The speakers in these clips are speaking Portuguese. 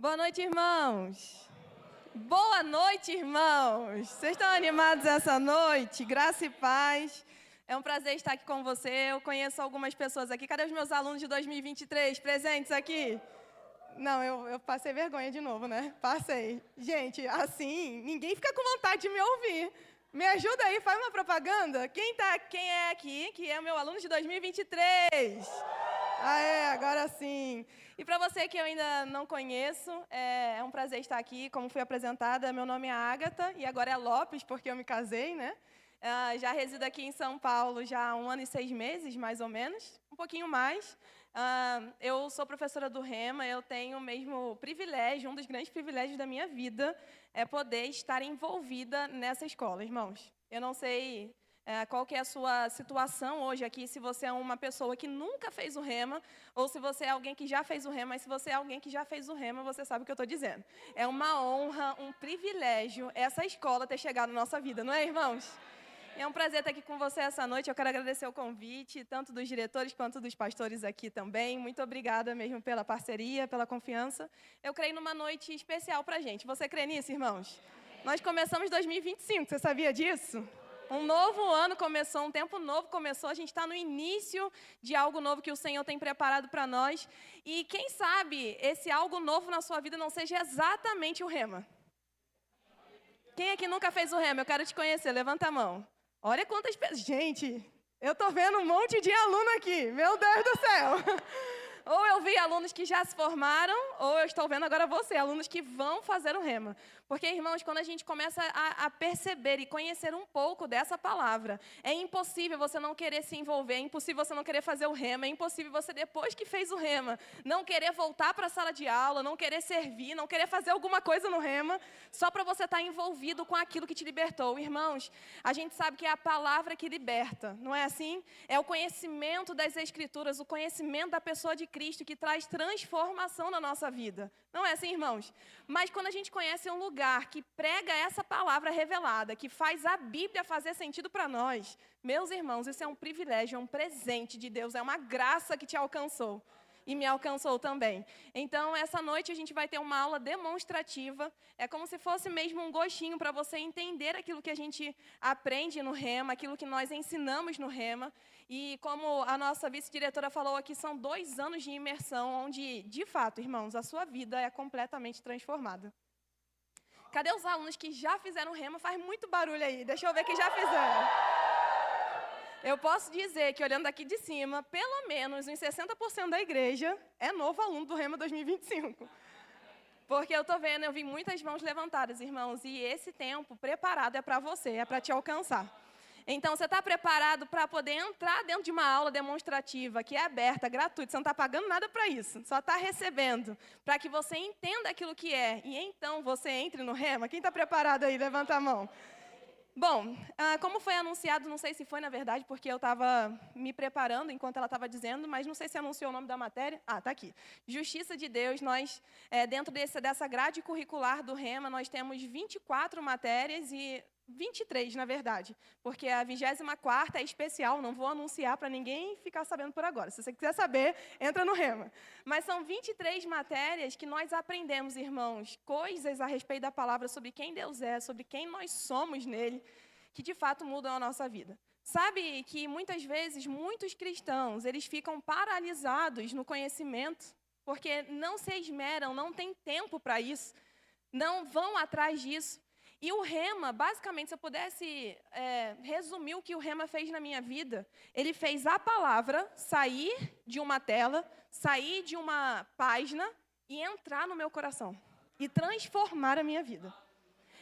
Boa noite, irmãos. Boa noite, irmãos. Vocês estão animados essa noite? Graça e paz. É um prazer estar aqui com você. Eu conheço algumas pessoas aqui. Cadê os meus alunos de 2023 presentes aqui? Não, eu passei vergonha de novo, né? Passei. Gente, assim, ninguém fica com vontade de me ouvir. Me ajuda aí, faz uma propaganda. Quem é aqui que é meu aluno de 2023? Agora sim. E para você que eu ainda não conheço, é um prazer estar aqui. Como fui apresentada, meu nome é Ágata e agora é Lopes, porque eu me casei, né? Já resido aqui em São Paulo já há 1 ano e 6 meses, mais ou menos, um pouquinho mais. Eu sou professora do Rema, eu tenho o mesmo privilégio, um dos grandes privilégios da minha vida, é poder estar envolvida nessa escola, irmãos. Eu não sei qual que é a sua situação hoje aqui, se você é uma pessoa que nunca fez o Rema, ou se você é alguém que já fez o Rema, mas se você é alguém que já fez o Rema, você sabe o que eu estou dizendo. É uma honra, um privilégio essa escola ter chegado na nossa vida, não é, irmãos? É um prazer estar aqui com você essa noite. Eu quero agradecer o convite, tanto dos diretores quanto dos pastores aqui também. Muito obrigada mesmo pela parceria, pela confiança. Eu creio numa noite especial para a gente. Você crê nisso, irmãos? Nós começamos 2025, você sabia disso? Um novo ano começou, um tempo novo começou. A gente está no início de algo novo que o Senhor tem preparado para nós. E quem sabe esse algo novo na sua vida não seja exatamente o Rema. Quem aqui nunca fez o Rema? Eu quero te conhecer, levanta a mão. Olha quantas pessoas. Gente, eu estou vendo um monte de aluno aqui. Meu Deus do céu. Ou eu vi alunos que já se formaram, ou eu estou vendo agora você, alunos que vão fazer o Rema. Porque, irmãos, quando a gente começa a perceber e conhecer um pouco dessa palavra, é impossível você não querer se envolver, é impossível você não querer fazer o Rema, é impossível você, depois que fez o Rema, não querer voltar para a sala de aula, não querer servir, não querer fazer alguma coisa no Rema, só para você estar envolvido com aquilo que te libertou. Irmãos, a gente sabe que é a palavra que liberta, não é assim? É o conhecimento das Escrituras, o conhecimento da pessoa de Cristo que traz transformação na nossa vida. Não é assim, irmãos? Mas quando a gente conhece um lugar que prega essa palavra revelada, que faz a Bíblia fazer sentido para nós, meus irmãos, isso é um privilégio, é um presente de Deus, é uma graça que te alcançou. E me alcançou também. Então, essa noite a gente vai ter uma aula demonstrativa. É como se fosse mesmo um gostinho para você entender aquilo que a gente aprende no Rema, aquilo que nós ensinamos no Rema. E como a nossa vice-diretora falou aqui, são 2 anos de imersão, onde, de fato, irmãos, a sua vida é completamente transformada. Cadê os alunos que já fizeram Rema? Faz muito barulho aí. Deixa eu ver quem já fizeram. Eu posso dizer que, olhando aqui de cima, pelo menos uns 60% da igreja é novo aluno do Rema 2025. Porque eu estou vendo, eu vi muitas mãos levantadas, irmãos, e esse tempo preparado é para você, é para te alcançar. Então, você está preparado para poder entrar dentro de uma aula demonstrativa, que é aberta, gratuita, você não está pagando nada para isso, só está recebendo, para que você entenda aquilo que é, e então você entre no Rema. Quem está preparado aí? Levanta a mão. Bom, como foi anunciado, não sei se foi na verdade, porque eu estava me preparando enquanto ela estava dizendo, mas não sei se anunciou o nome da matéria. Ah, está aqui. Justiça de Deus, nós, dentro dessa grade curricular do Rema, nós temos 24 matérias e 23, na verdade, porque a 24ª é especial, não vou anunciar para ninguém ficar sabendo por agora. Se você quiser saber, entra no Rema. Mas são 23 matérias que nós aprendemos, irmãos, coisas a respeito da palavra sobre quem Deus é, sobre quem nós somos nele, que de fato mudam a nossa vida. Sabe que muitas vezes, muitos cristãos, eles ficam paralisados no conhecimento, porque não se esmeram, não têm tempo para isso, não vão atrás disso. E o Rema, basicamente, se eu pudesse resumir o que o Rema fez na minha vida, ele fez a palavra sair de uma tela, sair de uma página e entrar no meu coração. E transformar a minha vida.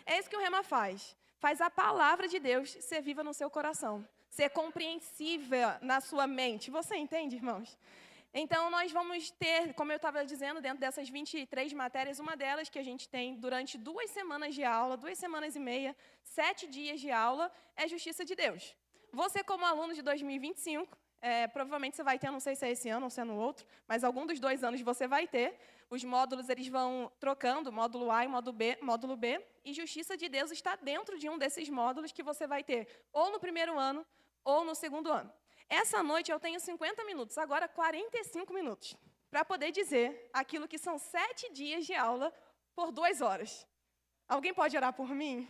É isso que o Rema faz. Faz a palavra de Deus ser viva no seu coração. Ser compreensível na sua mente. Você entende, irmãos? Então, nós vamos ter, como eu estava dizendo, dentro dessas 23 matérias, uma delas que a gente tem durante 2 semanas de aula, 2 semanas e meia, 7 dias de aula, é Justiça de Deus. Você, como aluno de 2025, provavelmente você vai ter, não sei se é esse ano ou se é no outro, mas algum dos 2 anos você vai ter. Os módulos eles vão trocando, módulo A e módulo B, e Justiça de Deus está dentro de um desses módulos que você vai ter ou no primeiro ano ou no segundo ano. Essa noite eu tenho 50 minutos, agora 45 minutos. para poder dizer aquilo que são 7 dias de aula por 2 horas. Alguém pode orar por mim?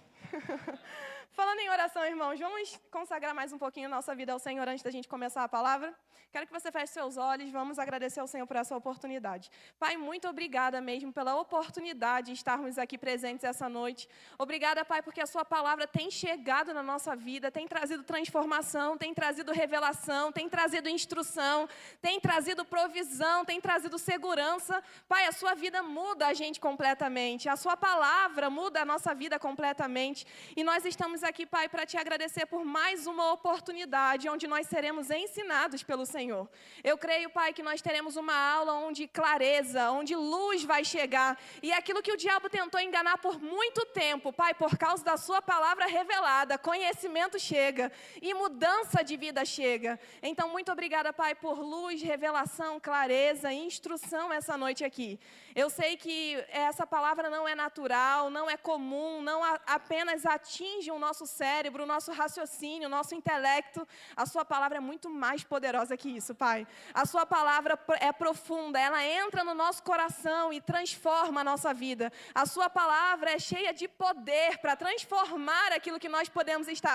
Falando em oração, irmãos, vamos consagrar mais um pouquinho a nossa vida ao Senhor antes da gente começar a palavra? Quero que você feche seus olhos, vamos agradecer ao Senhor por essa oportunidade. Pai, muito obrigada mesmo pela oportunidade de estarmos aqui presentes essa noite. Obrigada, Pai, porque a sua palavra tem chegado na nossa vida, tem trazido transformação, tem trazido revelação, tem trazido instrução, tem trazido provisão, tem trazido segurança. Pai, a sua vida muda a gente completamente, a sua palavra muda a nossa vida completamente. E nós estamos aqui, Pai, para te agradecer por mais uma oportunidade onde nós seremos ensinados pelo Senhor. Eu creio, Pai, que nós teremos uma aula onde clareza, onde luz vai chegar. E aquilo que o diabo tentou enganar por muito tempo, Pai, por causa da sua palavra revelada, conhecimento chega e mudança de vida chega. Então, muito obrigada, Pai, por luz, revelação, clareza e instrução essa noite aqui. Eu sei que essa palavra não é natural, não é comum, não apenas atinge o nosso cérebro, o nosso raciocínio, o nosso intelecto. A sua palavra é muito mais poderosa que isso, Pai. A sua palavra é profunda, ela entra no nosso coração e transforma a nossa vida. A sua palavra é cheia de poder para transformar aquilo que nós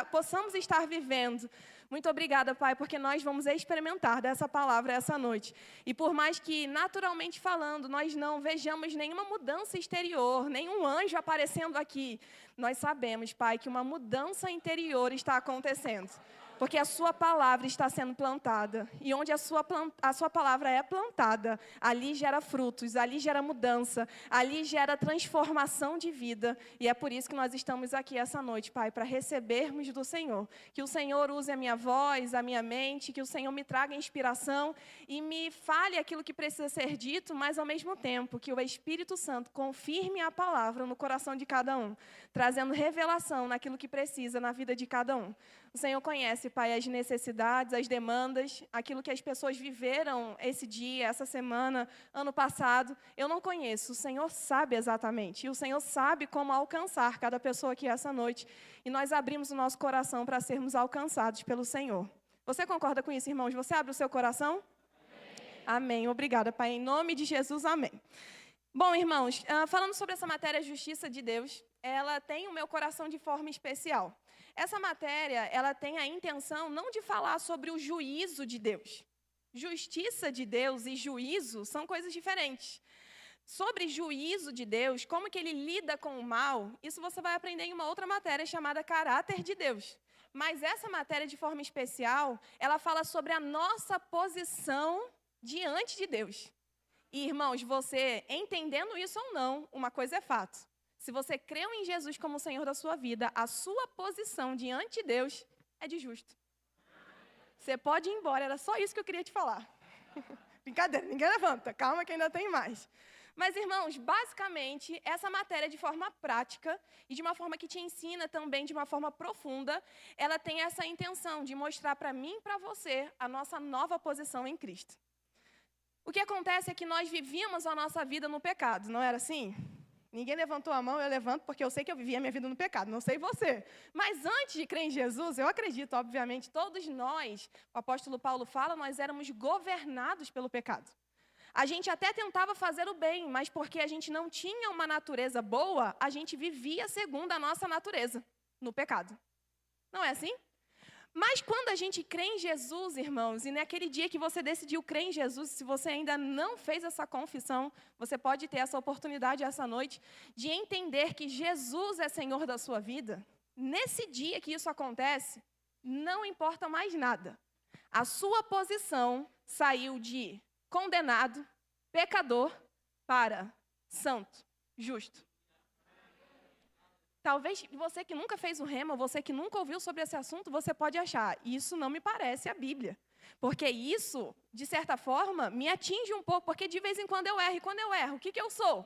possamos estar vivendo. Muito obrigada, Pai, porque nós vamos experimentar dessa palavra essa noite. E por mais que, naturalmente falando, nós não vejamos nenhuma mudança exterior, nenhum anjo aparecendo aqui, nós sabemos, Pai, que uma mudança interior está acontecendo. Porque a sua palavra está sendo plantada. E onde a sua palavra é plantada, ali gera frutos, ali gera mudança, ali gera transformação de vida. E é por isso que nós estamos aqui essa noite, Pai, para recebermos do Senhor. Que o Senhor use a minha voz, a minha mente, que o Senhor me traga inspiração e me fale aquilo que precisa ser dito, mas ao mesmo tempo que o Espírito Santo confirme a palavra no coração de cada um, trazendo revelação naquilo que precisa na vida de cada um. O Senhor conhece, Pai, as necessidades, as demandas, aquilo que as pessoas viveram esse dia, essa semana, ano passado. Eu não conheço, o Senhor sabe exatamente. E o Senhor sabe como alcançar cada pessoa aqui essa noite. E nós abrimos o nosso coração para sermos alcançados pelo Senhor. Você concorda com isso, irmãos? Você abre o seu coração? Amém. Obrigada, Pai. Em nome de Jesus, amém. Bom, irmãos, falando sobre essa matéria, Justiça de Deus, ela tem o meu coração de forma especial. Essa matéria, ela tem a intenção não de falar sobre o juízo de Deus. Justiça de Deus e juízo são coisas diferentes. Sobre juízo de Deus, como que ele lida com o mal, isso você vai aprender em uma outra matéria chamada Caráter de Deus. Mas essa matéria, de forma especial, ela fala sobre a nossa posição diante de Deus. E, irmãos, você entendendo isso ou não, uma coisa é fato. Se você creu em Jesus como o Senhor da sua vida, a sua posição diante de Deus é de justo. Você pode ir embora, era só isso que eu queria te falar. Brincadeira, ninguém levanta, calma que ainda tem mais. Mas, irmãos, basicamente, essa matéria de forma prática e de uma forma que te ensina também de uma forma profunda, ela tem essa intenção de mostrar para mim e para você a nossa nova posição em Cristo. O que acontece é que nós vivíamos a nossa vida no pecado, não era assim? Ninguém levantou a mão, eu levanto porque eu sei que eu vivia a minha vida no pecado, não sei você. Mas antes de crer em Jesus, eu acredito, obviamente, todos nós, o apóstolo Paulo fala, nós éramos governados pelo pecado. A gente até tentava fazer o bem, mas porque a gente não tinha uma natureza boa, a gente vivia segundo a nossa natureza, no pecado. Não é assim? Mas quando a gente crê em Jesus, irmãos, e naquele dia que você decidiu crer em Jesus, se você ainda não fez essa confissão, você pode ter essa oportunidade essa noite de entender que Jesus é Senhor da sua vida. Nesse dia que isso acontece, não importa mais nada. A sua posição saiu de condenado, pecador, para santo, justo. Talvez você que nunca fez o rema, você que nunca ouviu sobre esse assunto, você pode achar, isso não me parece a Bíblia. Porque isso, de certa forma, me atinge um pouco, porque de vez em quando eu erro. E quando eu erro, o que eu sou?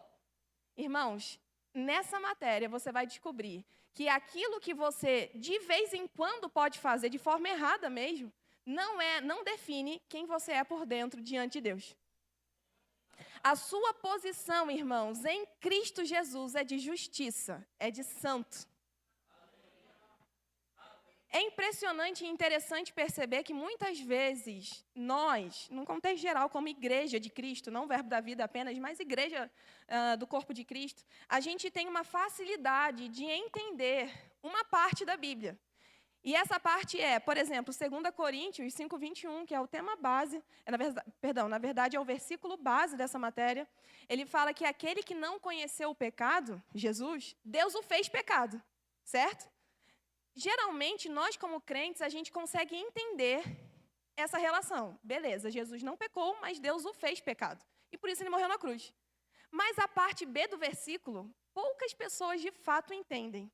Irmãos, nessa matéria você vai descobrir que aquilo que você, de vez em quando, pode fazer, de forma errada mesmo, não define quem você é por dentro diante de Deus. A sua posição, irmãos, em Cristo Jesus é de justiça, é de santo. É impressionante e interessante perceber que muitas vezes nós, num contexto geral, como igreja de Cristo, não verbo da vida apenas, mas igreja do corpo de Cristo, a gente tem uma facilidade de entender uma parte da Bíblia. E essa parte é, por exemplo, 2 Coríntios 5:21, que é o tema base, na verdade é o versículo base dessa matéria. Ele fala que aquele que não conheceu o pecado, Jesus, Deus o fez pecado, certo? Geralmente, nós como crentes, a gente consegue entender essa relação. Beleza, Jesus não pecou, mas Deus o fez pecado. E por isso ele morreu na cruz. Mas a parte B do versículo, poucas pessoas de fato entendem.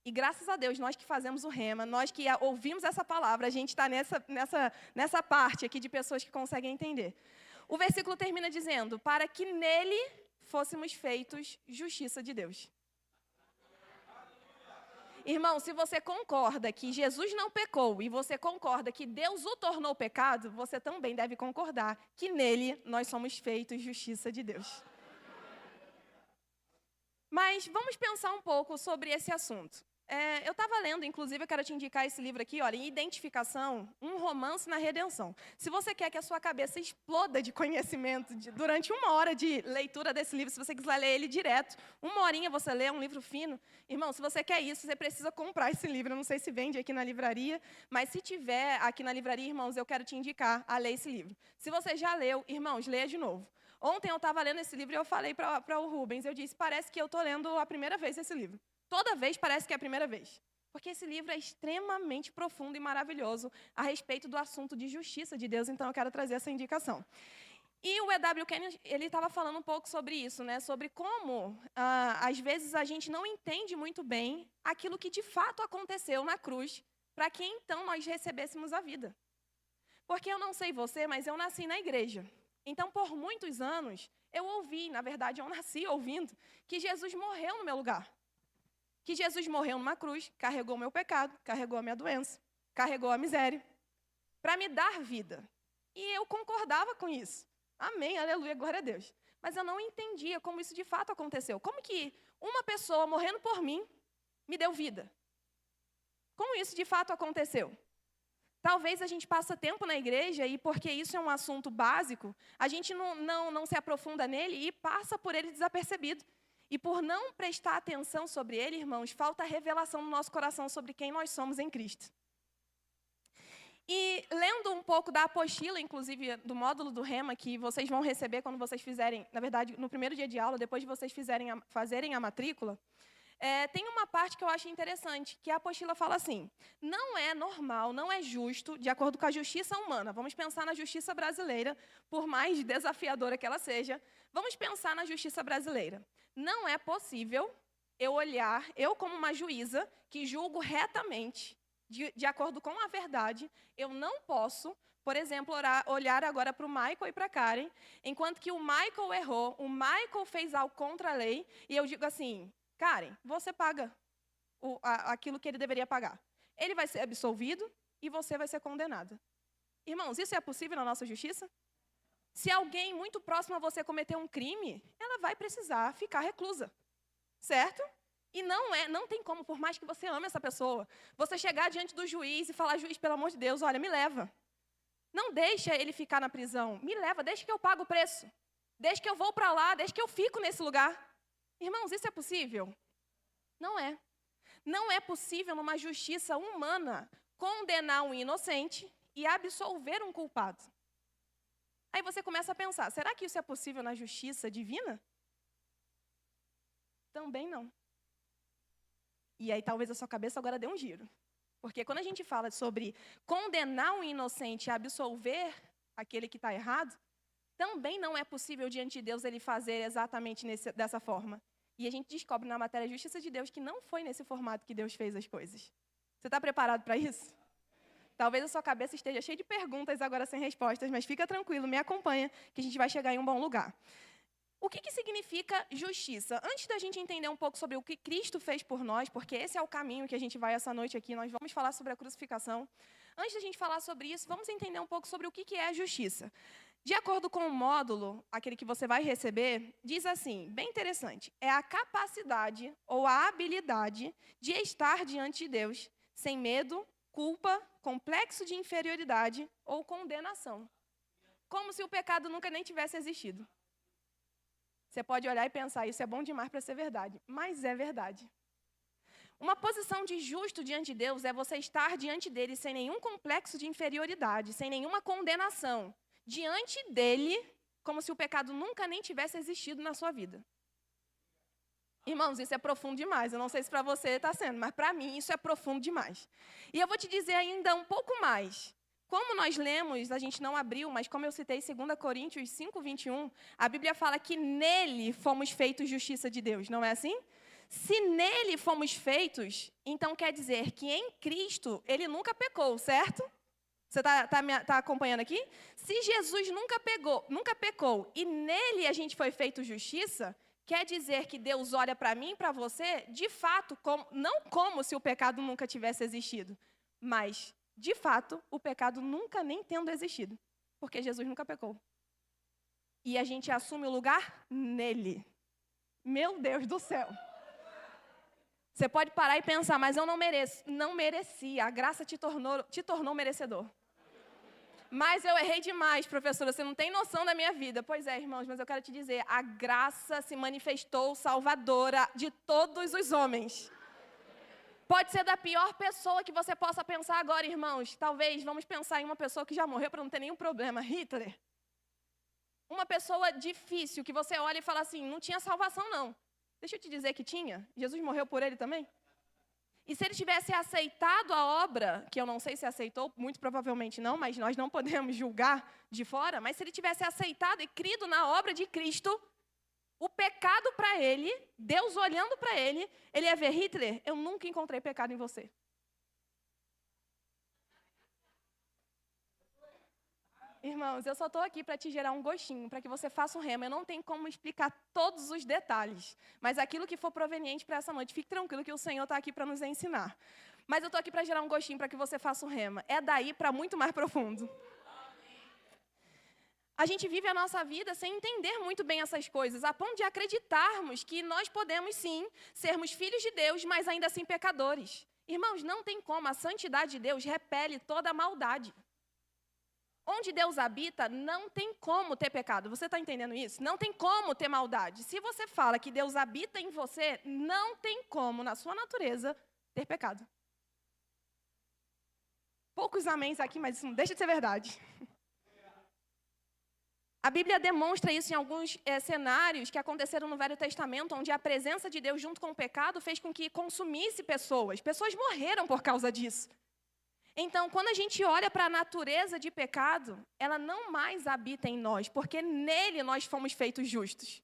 E graças a Deus, nós que fazemos o rema, nós que ouvimos essa palavra, a gente está nessa parte aqui de pessoas que conseguem entender. O versículo termina dizendo, para que nele fôssemos feitos justiça de Deus. Irmão, se você concorda que Jesus não pecou e você concorda que Deus o tornou pecado, você também deve concordar que nele nós somos feitos justiça de Deus. Mas vamos pensar um pouco sobre esse assunto. Eu estava lendo, inclusive, eu quero te indicar esse livro aqui, olha, Identificação, um romance na redenção. Se você quer que a sua cabeça exploda de conhecimento durante 1 hora de leitura desse livro, se você quiser ler ele direto, 1 horinha você lê, um livro fino. Irmão, se você quer isso, você precisa comprar esse livro. Eu não sei se vende aqui na livraria, mas se tiver aqui na livraria, irmãos, eu quero te indicar a ler esse livro. Se você já leu, irmãos, leia de novo. Ontem eu estava lendo esse livro e eu falei para o Rubens, eu disse, parece que eu estou lendo a primeira vez esse livro. Toda vez parece que é a primeira vez. Porque esse livro é extremamente profundo e maravilhoso a respeito do assunto de justiça de Deus, então eu quero trazer essa indicação. E o E.W. Kenyon, ele estava falando um pouco sobre isso, né? Sobre como, às vezes, a gente não entende muito bem aquilo que de fato aconteceu na cruz, para que então nós recebêssemos a vida. Porque eu não sei você, mas eu nasci na igreja. Então, por muitos anos, eu ouvi, na verdade, eu nasci ouvindo, que Jesus morreu no meu lugar. Que Jesus morreu numa cruz, carregou o meu pecado, carregou a minha doença, carregou a miséria, para me dar vida. E eu concordava com isso. Amém, aleluia, glória a Deus. Mas eu não entendia como isso de fato aconteceu. Como que uma pessoa morrendo por mim me deu vida? Como isso de fato aconteceu? Talvez a gente passe tempo na igreja e porque isso é um assunto básico, a gente não se aprofunda nele e passa por ele desapercebido. E por não prestar atenção sobre ele, irmãos, falta revelação no nosso coração sobre quem nós somos em Cristo. E lendo um pouco da apostila, inclusive do módulo do Rema, que vocês vão receber quando vocês fizerem, na verdade, no primeiro dia de aula, depois de vocês fazerem a matrícula, tem uma parte que eu acho interessante, que a apostila fala assim, não é normal, não é justo, de acordo com a justiça humana, vamos pensar na justiça brasileira, por mais desafiadora que ela seja, vamos pensar na justiça brasileira. Não é possível eu como uma juíza, que julgo retamente, de acordo com a verdade, eu não posso, por exemplo, olhar agora para o Michael e para a Karen, enquanto que o Michael errou, o Michael fez algo contra a lei, e eu digo assim, Karen, você paga aquilo que ele deveria pagar. Ele vai ser absolvido e você vai ser condenada. Irmãos, isso é possível na nossa justiça? Se alguém muito próximo a você cometer um crime, ela vai precisar ficar reclusa, certo? E não tem como, por mais que você ame essa pessoa, você chegar diante do juiz e falar, juiz, pelo amor de Deus, olha, me leva. Não deixa ele ficar na prisão, me leva, deixa que eu pago o preço. Deixa que eu vou para lá, deixa que eu fico nesse lugar. Irmãos, isso é possível? Não é. Não é possível, numa justiça humana, condenar um inocente e absolver um culpado. Aí você começa a pensar, será que isso é possível na justiça divina? Também não. E aí talvez a sua cabeça agora dê um giro. Porque quando a gente fala sobre condenar um inocente e absolver aquele que está errado, também não é possível diante de Deus ele fazer exatamente dessa forma. E a gente descobre na matéria Justiça de Deus que não foi nesse formato que Deus fez as coisas. Você está preparado para isso? Talvez a sua cabeça esteja cheia de perguntas agora sem respostas, mas fica tranquilo, me acompanha, que a gente vai chegar em um bom lugar. O que significa justiça? Antes da gente entender um pouco sobre o que Cristo fez por nós, porque esse é o caminho que a gente vai essa noite aqui, nós vamos falar sobre a crucificação. Antes da gente falar sobre isso, vamos entender um pouco sobre o que é a justiça. De acordo com o módulo, aquele que você vai receber, diz assim, bem interessante, é a capacidade ou a habilidade de estar diante de Deus sem medo, culpa, complexo de inferioridade ou condenação. Como se o pecado nunca nem tivesse existido. Você pode olhar e pensar, isso é bom demais para ser verdade, mas é verdade. Uma posição de justo diante de Deus é você estar diante dele sem nenhum complexo de inferioridade, sem nenhuma condenação. Diante dele, como se o pecado nunca nem tivesse existido na sua vida. Irmãos, isso é profundo demais. Eu não sei se para você está sendo, mas para mim isso é profundo demais. E eu vou te dizer ainda um pouco mais. Como nós lemos, a gente não abriu, mas como eu citei 2 Coríntios 5, 21, a Bíblia fala que nele fomos feitos justiça de Deus, não é assim? Se nele fomos feitos, então quer dizer que em Cristo ele nunca pecou, certo? Você tá acompanhando aqui? Se Jesus nunca pecou e nele a gente foi feito justiça, quer dizer que Deus olha para mim e para você, de fato, não como se o pecado nunca tivesse existido, mas, de fato, o pecado nunca nem tendo existido, porque Jesus nunca pecou. E a gente assume o lugar nele. Meu Deus do céu! Você pode parar e pensar, mas eu não mereço. Não merecia, a graça te tornou merecedor. Mas eu errei demais, professora, você não tem noção da minha vida. Pois é, irmãos, mas eu quero te dizer, a graça se manifestou salvadora de todos os homens. Pode ser da pior pessoa que você possa pensar agora, irmãos. Talvez, vamos pensar em uma pessoa que já morreu para não ter nenhum problema. Hitler. Uma pessoa difícil, que você olha e fala assim, não tinha salvação não. Deixa eu te dizer que tinha. Jesus morreu por ele também. E se ele tivesse aceitado a obra, que eu não sei se aceitou, muito provavelmente não, mas nós não podemos julgar de fora, mas se ele tivesse aceitado e crido na obra de Cristo, o pecado para ele, Deus olhando para ele, ele ia ver, Hitler, eu nunca encontrei pecado em você. Irmãos, eu só estou aqui para te gerar um gostinho, para que você faça um rema. Eu não tenho como explicar todos os detalhes, mas aquilo que for proveniente para essa noite, fique tranquilo que o Senhor está aqui para nos ensinar. Mas eu estou aqui para gerar um gostinho, para que você faça um rema. É daí para muito mais profundo. A gente vive a nossa vida sem entender muito bem essas coisas, a ponto de acreditarmos que nós podemos, sim, sermos filhos de Deus, mas ainda assim pecadores. Irmãos, não tem como, a santidade de Deus repele toda a maldade. Onde Deus habita, não tem como ter pecado. Você está entendendo isso? Não tem como ter maldade. Se você fala que Deus habita em você, não tem como, na sua natureza, ter pecado. Poucos améns aqui, mas isso não deixa de ser verdade. A Bíblia demonstra isso em alguns cenários que aconteceram no Velho Testamento, onde a presença de Deus junto com o pecado fez com que consumisse pessoas. Pessoas morreram por causa disso. Então, quando a gente olha para a natureza de pecado, ela não mais habita em nós, porque nele nós fomos feitos justos.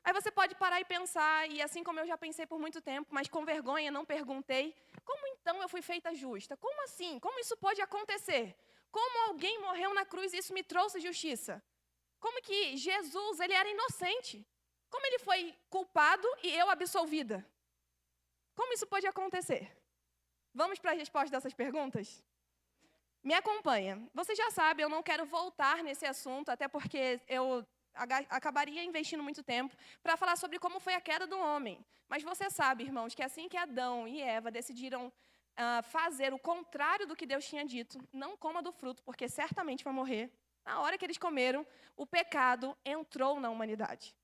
Aí você pode parar e pensar, e assim como eu já pensei por muito tempo, mas com vergonha não perguntei, como então eu fui feita justa? Como assim? Como isso pode acontecer? Como alguém morreu na cruz e isso me trouxe justiça? Como que Jesus, ele era inocente? Como ele foi culpado e eu absolvida? Como isso pode acontecer? Vamos para a resposta dessas perguntas? Me acompanha. Você já sabe, eu não quero voltar nesse assunto, até porque eu acabaria investindo muito tempo para falar sobre como foi a queda do homem. Mas você sabe, irmãos, que assim que Adão e Eva decidiram fazer o contrário do que Deus tinha dito, não coma do fruto, porque certamente vai morrer. Na hora que eles comeram, o pecado entrou na humanidade.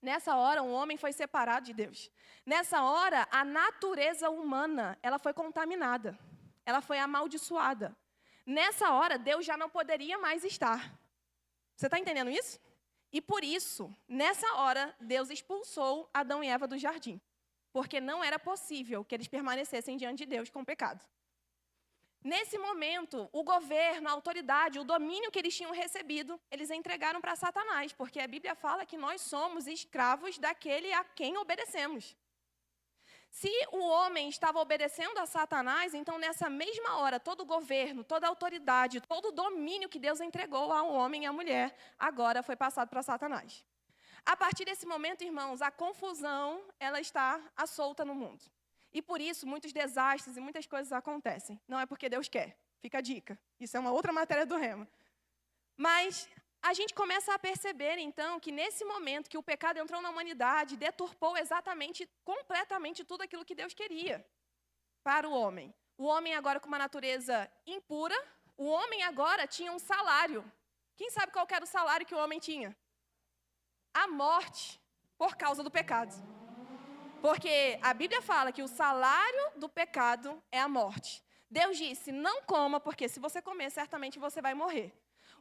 Nessa hora, o homem foi separado de Deus. Nessa hora, a natureza humana, ela foi contaminada. Ela foi amaldiçoada. Nessa hora, Deus já não poderia mais estar. Você está entendendo isso? E por isso, nessa hora, Deus expulsou Adão e Eva do jardim. Porque não era possível que eles permanecessem diante de Deus com pecado. Nesse momento, o governo, a autoridade, o domínio que eles tinham recebido, eles entregaram para Satanás, porque a Bíblia fala que nós somos escravos daquele a quem obedecemos. Se o homem estava obedecendo a Satanás, então nessa mesma hora, todo o governo, toda a autoridade, todo o domínio que Deus entregou ao homem e à mulher, agora foi passado para Satanás. A partir desse momento, irmãos, a confusão, ela está à solta no mundo. E por isso, muitos desastres e muitas coisas acontecem. Não é porque Deus quer. Fica a dica. Isso é uma outra matéria do Rema. Mas a gente começa a perceber, então, que nesse momento que o pecado entrou na humanidade, deturpou exatamente, completamente tudo aquilo que Deus queria. para o homem. O homem agora com uma natureza impura, o homem agora tinha um salário. Quem sabe qual era o salário que o homem tinha? A morte, por causa do pecado. Porque a Bíblia fala que o salário do pecado é a morte. Deus disse, não coma, porque se você comer, certamente você vai morrer.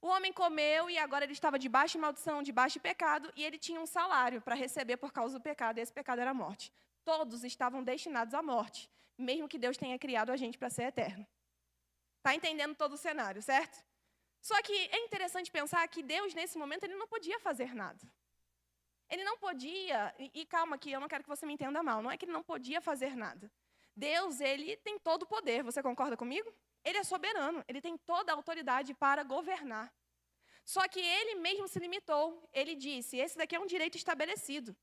O homem comeu e agora ele estava debaixo de maldição, debaixo de pecado, e ele tinha um salário para receber por causa do pecado, e esse pecado era a morte. Todos estavam destinados à morte, mesmo que Deus tenha criado a gente para ser eterno. Está entendendo todo o cenário, certo? Só que é interessante pensar que Deus, nesse momento, ele não podia fazer nada. Ele não podia, e calma aqui, eu não quero que você me entenda mal, não é que ele não podia fazer nada. Deus, ele tem todo o poder, você concorda comigo? Ele é soberano, ele tem toda a autoridade para governar. Só que ele mesmo se limitou, ele disse, esse daqui é um direito estabelecido.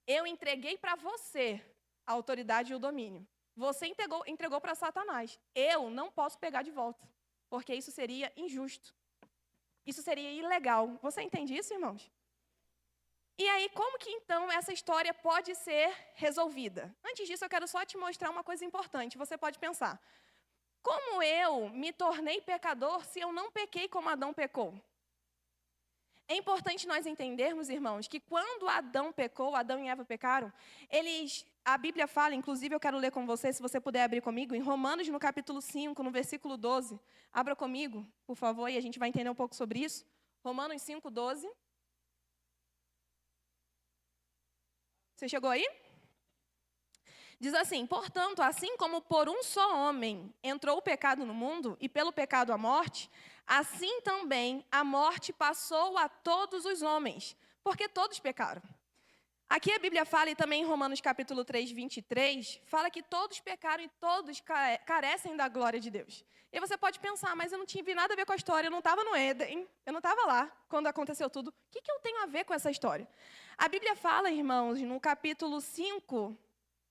Eu entreguei para você a autoridade e o domínio. Você entregou para Satanás. Eu não posso pegar de volta, porque isso seria injusto. Isso seria ilegal. Você entende isso, irmãos? E aí, como que então essa história pode ser resolvida? Antes disso, eu quero só te mostrar uma coisa importante. Você pode pensar, como eu me tornei pecador se eu não pequei como Adão pecou? É importante nós entendermos, irmãos, que quando Adão pecou, Adão e Eva pecaram, a Bíblia fala, inclusive eu quero ler com você, se você puder abrir comigo, em Romanos, no capítulo 5, no versículo 12. Abra comigo, por favor, e a gente vai entender um pouco sobre isso. Romanos 5, 12. Você chegou aí? Diz assim, portanto, assim como por um só homem entrou o pecado no mundo, e pelo pecado a morte, assim também a morte passou a todos os homens, porque todos pecaram. Aqui a Bíblia fala, e também em Romanos capítulo 3, 23, fala que todos pecaram e todos carecem da glória de Deus. E você pode pensar, mas eu não tive nada a ver com a história, eu não estava no Éden, eu não estava lá quando aconteceu tudo. O que eu tenho a ver com essa história? A Bíblia fala, irmãos, no capítulo 5,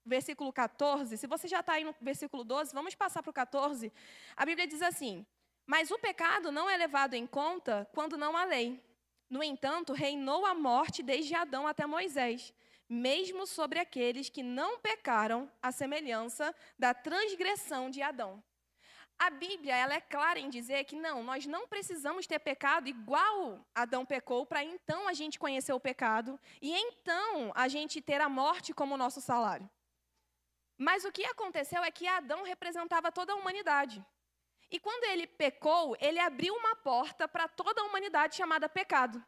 versículo 14, se você já está aí no versículo 12, vamos passar para o 14. A Bíblia diz assim, mas o pecado não é levado em conta quando não há lei. No entanto, reinou a morte desde Adão até Moisés, mesmo sobre aqueles que não pecaram, à semelhança da transgressão de Adão. A Bíblia, ela é clara em dizer que não, nós não precisamos ter pecado igual Adão pecou, para então a gente conhecer o pecado e então a gente ter a morte como nosso salário. Mas o que aconteceu é que Adão representava toda a humanidade. E quando ele pecou, ele abriu uma porta para toda a humanidade chamada pecado.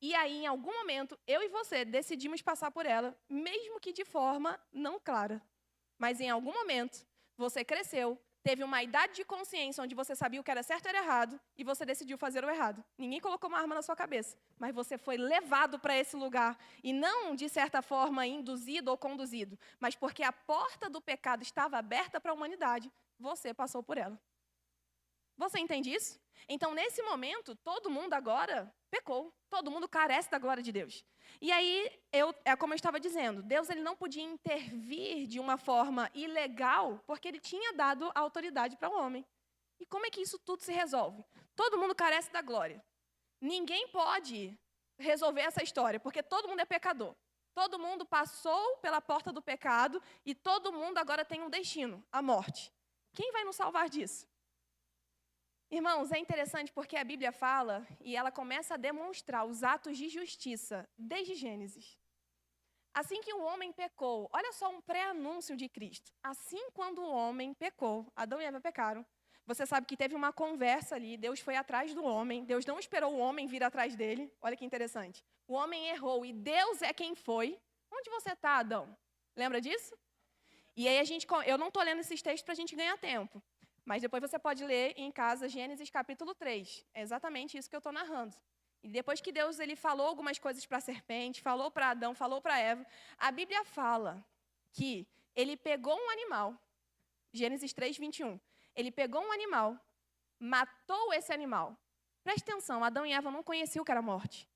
E aí, em algum momento, eu e você decidimos passar por ela, mesmo que de forma não clara. Mas em algum momento, você cresceu, teve uma idade de consciência onde você sabia o que era certo e era errado, e você decidiu fazer o errado. Ninguém colocou uma arma na sua cabeça, mas você foi levado para esse lugar, e não, de certa forma, induzido ou conduzido, mas porque a porta do pecado estava aberta para a humanidade, você passou por ela. Você entende isso? Então, nesse momento, todo mundo agora pecou. Todo mundo carece da glória de Deus. E aí, é como eu estava dizendo, Deus ele não podia intervir de uma forma ilegal, porque ele tinha dado a autoridade para o homem. E como é que isso tudo se resolve? Todo mundo carece da glória. Ninguém pode resolver essa história, porque todo mundo é pecador. Todo mundo passou pela porta do pecado e todo mundo agora tem um destino, a morte. Quem vai nos salvar disso? Irmãos, é interessante porque a Bíblia fala e ela começa a demonstrar os atos de justiça desde Gênesis. Assim que o homem pecou, olha só um pré-anúncio de Cristo. Assim quando o homem pecou, Adão e Eva pecaram, você sabe que teve uma conversa ali, Deus foi atrás do homem, Deus não esperou o homem vir atrás dele. Olha que interessante. O homem errou e Deus é quem foi. Onde você está, Adão? Lembra disso? E aí eu não estou lendo esses textos para a gente ganhar tempo. Mas depois você pode ler em casa Gênesis capítulo 3. É exatamente isso que eu estou narrando. E depois que Deus ele falou algumas coisas para a serpente, falou para Adão, falou para Eva, a Bíblia fala que ele pegou um animal, Gênesis 3, 21. Ele pegou um animal, matou esse animal. Preste atenção, Adão e Eva não conheciam o que era morte.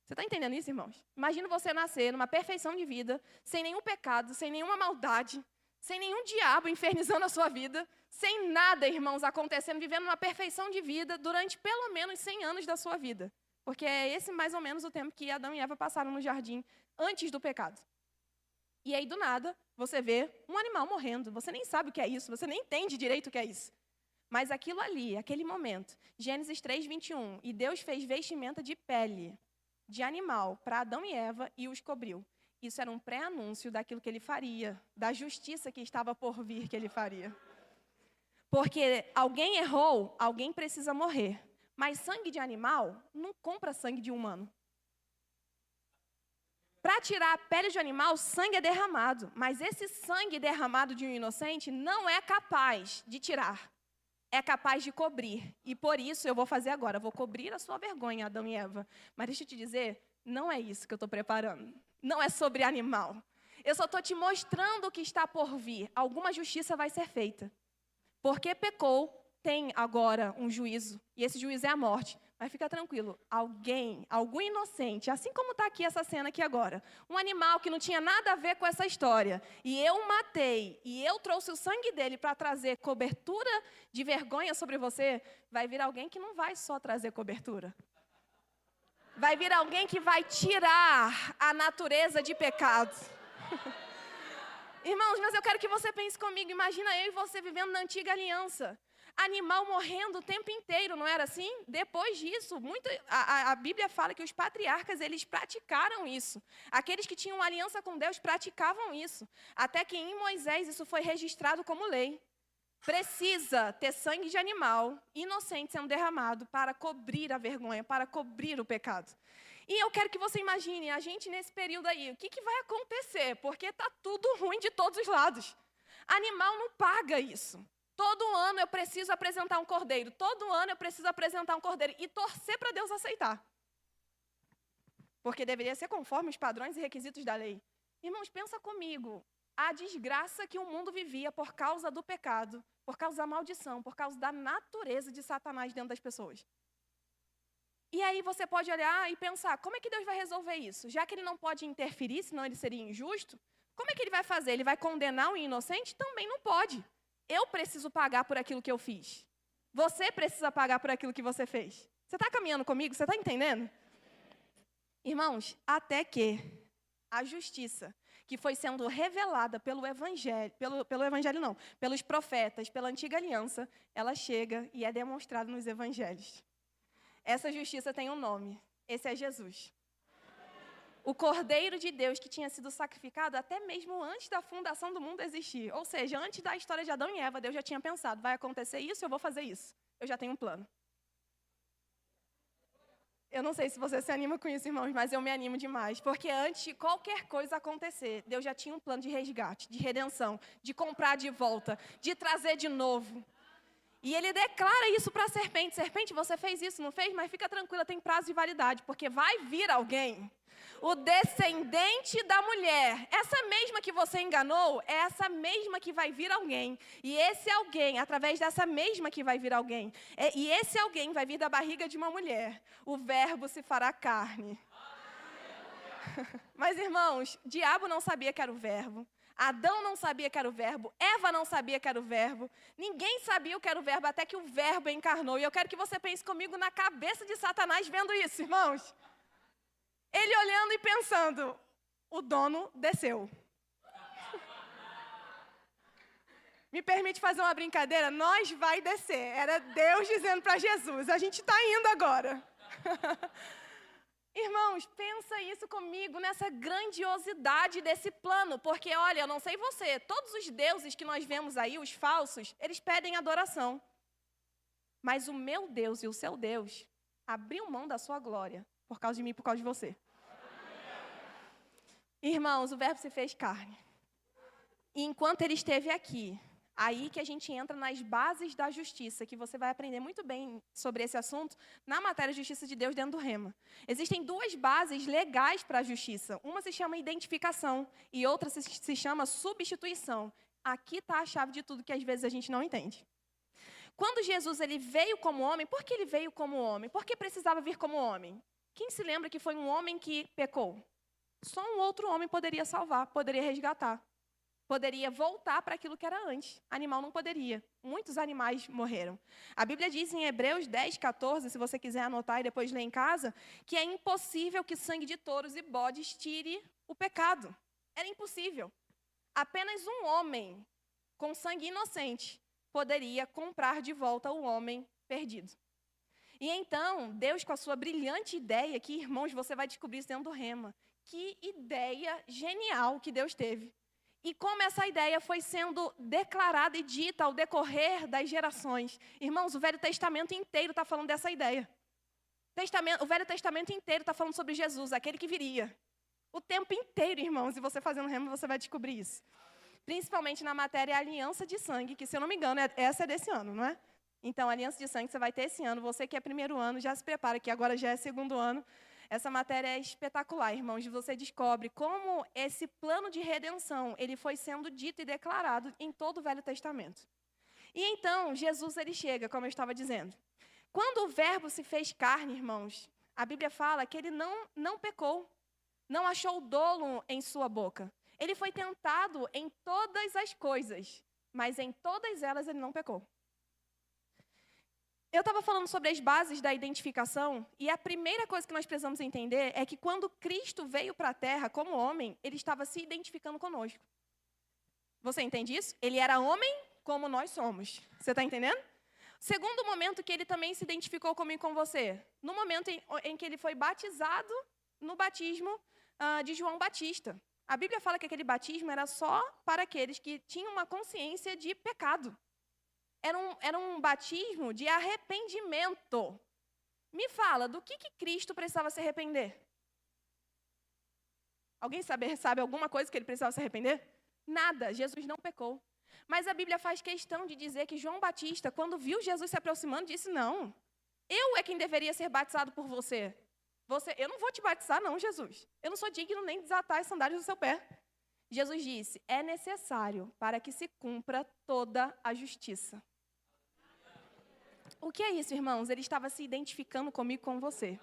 Você está entendendo isso, irmãos? Imagina você nascer numa perfeição de vida, sem nenhum pecado, sem nenhuma maldade, sem nenhum diabo infernizando a sua vida, sem nada, irmãos, acontecendo, vivendo uma perfeição de vida durante pelo menos 100 anos da sua vida. Porque é esse mais ou menos o tempo que Adão e Eva passaram no jardim antes do pecado. E aí, do nada, você vê um animal morrendo. Você nem sabe o que é isso, você nem entende direito o que é isso. Mas aquilo ali, aquele momento, Gênesis 3, 21, e Deus fez vestimenta de pele, de animal, para Adão e Eva e os cobriu. Isso era um pré-anúncio daquilo que ele faria, da justiça que estava por vir que ele faria. Porque alguém errou, alguém precisa morrer. Mas sangue de animal não compra sangue de humano. Para tirar a pele de animal, sangue é derramado. Mas esse sangue derramado de um inocente não é capaz de tirar. É capaz de cobrir. E por isso eu vou fazer agora. Vou cobrir a sua vergonha, Adão e Eva. Mas deixa eu te dizer, não é isso que eu estou preparando. Não é sobre animal. Eu só estou te mostrando o que está por vir. Alguma justiça vai ser feita. Porque pecou, tem agora um juízo. E esse juízo é a morte. Mas fica tranquilo, algum inocente, assim como está aqui essa cena aqui agora, um animal que não tinha nada a ver com essa história, e eu matei, e eu trouxe o sangue dele para trazer cobertura de vergonha sobre você, vai vir alguém que não vai só trazer cobertura. Vai vir alguém que vai tirar a natureza de pecado. Irmãos, mas eu quero que você pense comigo, imagina eu e você vivendo na antiga aliança. Animal morrendo o tempo inteiro, não era assim? Depois disso, a Bíblia fala que os patriarcas, eles praticaram isso. Aqueles que tinham aliança com Deus praticavam isso. Até que em Moisés isso foi registrado como lei. Precisa ter sangue de animal inocente sendo derramado para cobrir a vergonha, para cobrir o pecado. E eu quero que você imagine a gente nesse período aí. O que vai acontecer? Porque está tudo ruim de todos os lados. Animal não paga isso. Todo ano eu preciso apresentar um cordeiro. Todo ano eu preciso apresentar um cordeiro. E torcer para Deus aceitar. Porque deveria ser conforme os padrões e requisitos da lei. Irmãos, pensa comigo. A desgraça que o mundo vivia por causa do pecado, por causa da maldição, por causa da natureza de Satanás dentro das pessoas. E aí você pode olhar e pensar, como é que Deus vai resolver isso? Já que ele não pode interferir, senão ele seria injusto, como é que ele vai fazer? Ele vai condenar o inocente? Também não pode. Eu preciso pagar por aquilo que eu fiz. Você precisa pagar por aquilo que você fez. Você está caminhando comigo? Você está entendendo? Irmãos, até que a justiça que foi sendo revelada pelo evangelho, pelos profetas, pela antiga aliança, ela chega e é demonstrada nos evangelhos. Essa justiça tem um nome. Esse é Jesus. O Cordeiro de Deus que tinha sido sacrificado até mesmo antes da fundação do mundo existir. Ou seja, antes da história de Adão e Eva, Deus já tinha pensado, vai acontecer isso, eu vou fazer isso. Eu já tenho um plano. Eu não sei se você se anima com isso, irmãos, mas eu me animo demais. Porque antes de qualquer coisa acontecer, Deus já tinha um plano de resgate, de redenção, de comprar de volta, de trazer de novo. E ele declara isso para a serpente. Serpente, você fez isso, não fez? Mas fica tranquila, tem prazo de validade, porque vai vir alguém, o descendente da mulher. Essa mesma que você enganou, é essa mesma que vai vir alguém. E esse alguém, através dessa mesma que vai vir alguém, e esse alguém vai vir da barriga de uma mulher. O verbo se fará carne. Mas, irmãos, o diabo não sabia que era o verbo. Adão não sabia que era o verbo, Eva não sabia que era o verbo, ninguém sabia o que era o verbo até que o verbo encarnou. E eu quero que você pense comigo na cabeça de Satanás vendo isso, irmãos. Ele olhando e pensando, o dono desceu. Me permite fazer uma brincadeira? Nós vai descer. Era Deus dizendo para Jesus, a gente está indo agora. Irmãos, pensa isso comigo, nessa grandiosidade desse plano, porque, olha, eu não sei você, todos os deuses que nós vemos aí, os falsos, eles pedem adoração. Mas o meu Deus e o seu Deus abriu mão da sua glória, por causa de mim e por causa de você. Irmãos, o verbo se fez carne. E enquanto ele esteve aqui, aí que a gente entra nas bases da justiça, que você vai aprender muito bem sobre esse assunto na matéria Justiça de Deus dentro do Rema. Existem duas bases legais para a justiça. Uma se chama identificação e outra se chama substituição. Aqui está a chave de tudo que às vezes a gente não entende. Quando Jesus ele veio como homem, por que ele veio como homem? Por que precisava vir como homem? Quem se lembra que foi um homem que pecou? Só um outro homem poderia salvar, poderia resgatar. Poderia voltar para aquilo que era antes. Animal não poderia. Muitos animais morreram. A Bíblia diz em Hebreus 10, 14, se você quiser anotar e depois ler em casa, que é impossível que sangue de touros e bodes tire o pecado. Era impossível. Apenas um homem com sangue inocente poderia comprar de volta o homem perdido. E então, Deus, com a sua brilhante ideia, que, irmãos, você vai descobrir isso dentro do Rema, que ideia genial que Deus teve. E como essa ideia foi sendo declarada e dita ao decorrer das gerações. Irmãos, o Velho Testamento inteiro está falando dessa ideia. O Velho Testamento inteiro está falando sobre Jesus, aquele que viria. O tempo inteiro, irmãos, e você fazendo Rema, você vai descobrir isso. Principalmente na matéria Aliança de Sangue, que, se eu não me engano, essa é desse ano, não é? Então, Aliança de Sangue você vai ter esse ano. Você que é primeiro ano, já se prepara, que agora já é segundo ano. Essa matéria é espetacular, irmãos. Você descobre como esse plano de redenção ele foi sendo dito e declarado em todo o Velho Testamento. E então, Jesus ele chega, como eu estava dizendo. Quando o Verbo se fez carne, irmãos, a Bíblia fala que ele não pecou, não achou dolo em sua boca. Ele foi tentado em todas as coisas, mas em todas elas ele não pecou. Eu estava falando sobre as bases da identificação, e a primeira coisa que nós precisamos entender é que quando Cristo veio para a Terra como homem, ele estava se identificando conosco. Você entende isso? Ele era homem como nós somos. Você está entendendo? Segundo momento que ele também se identificou comigo e com você, no momento em que ele foi batizado no batismo de João Batista. A Bíblia fala que aquele batismo era só para aqueles que tinham uma consciência de pecado. Era um batismo de arrependimento. Me fala, do que Cristo precisava se arrepender? Alguém sabe alguma coisa que ele precisava se arrepender? Nada, Jesus não pecou. Mas a Bíblia faz questão de dizer que João Batista, quando viu Jesus se aproximando, disse, não, eu é quem deveria ser batizado por você. Eu não vou te batizar, não, Jesus. Eu não sou digno nem de desatar as sandálias do seu pé. Jesus disse, é necessário para que se cumpra toda a justiça. O que é isso, irmãos? Ele estava se identificando comigo e com você.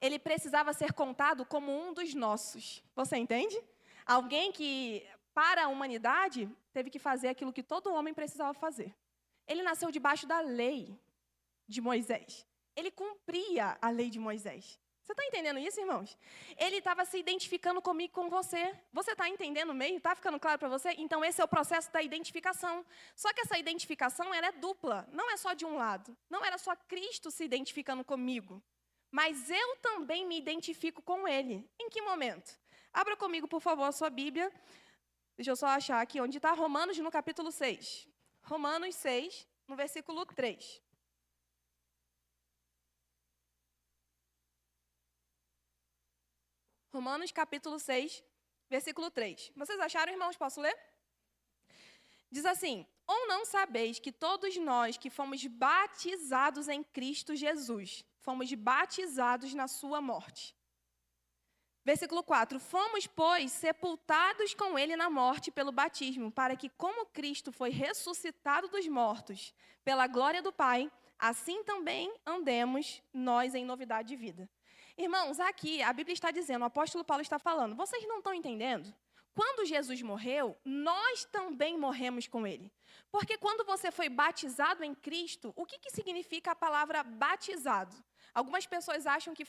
Ele precisava ser contado como um dos nossos. Você entende? Alguém que, para a humanidade, teve que fazer aquilo que todo homem precisava fazer. Ele nasceu debaixo da lei de Moisés. Ele cumpria a lei de Moisés. Você está entendendo isso, irmãos? Ele estava se identificando comigo e com você. Você está entendendo mesmo? Está ficando claro para você? Então, esse é o processo da identificação. Só que essa identificação ela é dupla. Não é só de um lado. Não era só Cristo se identificando comigo. Mas eu também me identifico com Ele. Em que momento? Abra comigo, por favor, a sua Bíblia. Deixa eu só achar aqui onde está Romanos, no capítulo 6. Romanos 6, no versículo 3. Romanos, capítulo 6, versículo 3. Vocês acharam, irmãos? Posso ler? Diz assim, ou não sabeis que todos nós que fomos batizados em Cristo Jesus, fomos batizados na sua morte. Versículo 4, fomos, pois, sepultados com ele na morte pelo batismo, para que, como Cristo foi ressuscitado dos mortos pela glória do Pai, assim também andemos nós em novidade de vida. Irmãos, aqui a Bíblia está dizendo, o apóstolo Paulo está falando, vocês não estão entendendo? Quando Jesus morreu, nós também morremos com ele. Porque quando você foi batizado em Cristo, o que significa a palavra batizado? Algumas pessoas acham que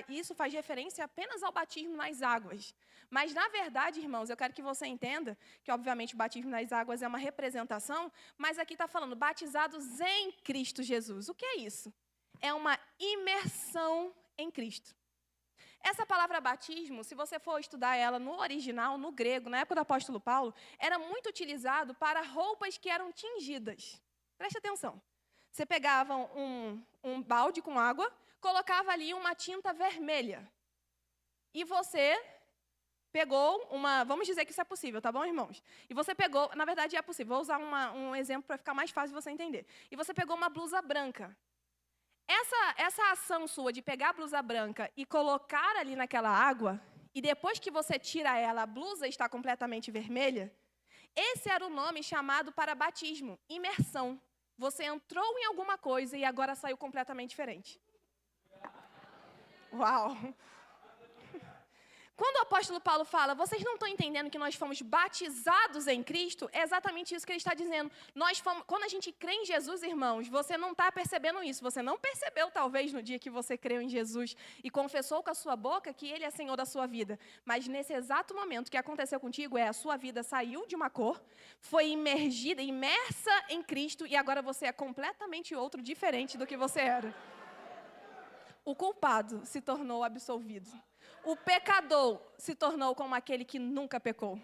isso faz referência apenas ao batismo nas águas. Mas, na verdade, irmãos, eu quero que você entenda que, obviamente, o batismo nas águas é uma representação, mas aqui está falando batizados em Cristo Jesus. O que é isso? É uma imersão em Cristo. Essa palavra batismo, se você for estudar ela no original, no grego, na época do apóstolo Paulo, era muito utilizado para roupas que eram tingidas. Preste atenção. Você pegava um balde com água, colocava ali uma tinta vermelha. E você pegou vamos dizer que isso é possível, tá bom, irmãos? E você pegou, na verdade é possível, vou usar um exemplo para ficar mais fácil de você entender. E você pegou uma blusa branca. Essa ação sua de pegar a blusa branca e colocar ali naquela água, e depois que você tira ela, a blusa está completamente vermelha, esse era o nome chamado para batismo, imersão. Você entrou em alguma coisa e agora saiu completamente diferente. Uau! Quando o apóstolo Paulo fala, vocês não estão entendendo que nós fomos batizados em Cristo, é exatamente isso que ele está dizendo. Quando a gente crê em Jesus, irmãos, você não está percebendo isso. Você não percebeu, talvez, no dia que você creu em Jesus e confessou com a sua boca que Ele é Senhor da sua vida. Mas nesse exato momento, o que aconteceu contigo é a sua vida saiu de uma cor, foi imersa em Cristo, e agora você é completamente outro, diferente do que você era. O culpado se tornou absolvido. O pecador se tornou como aquele que nunca pecou.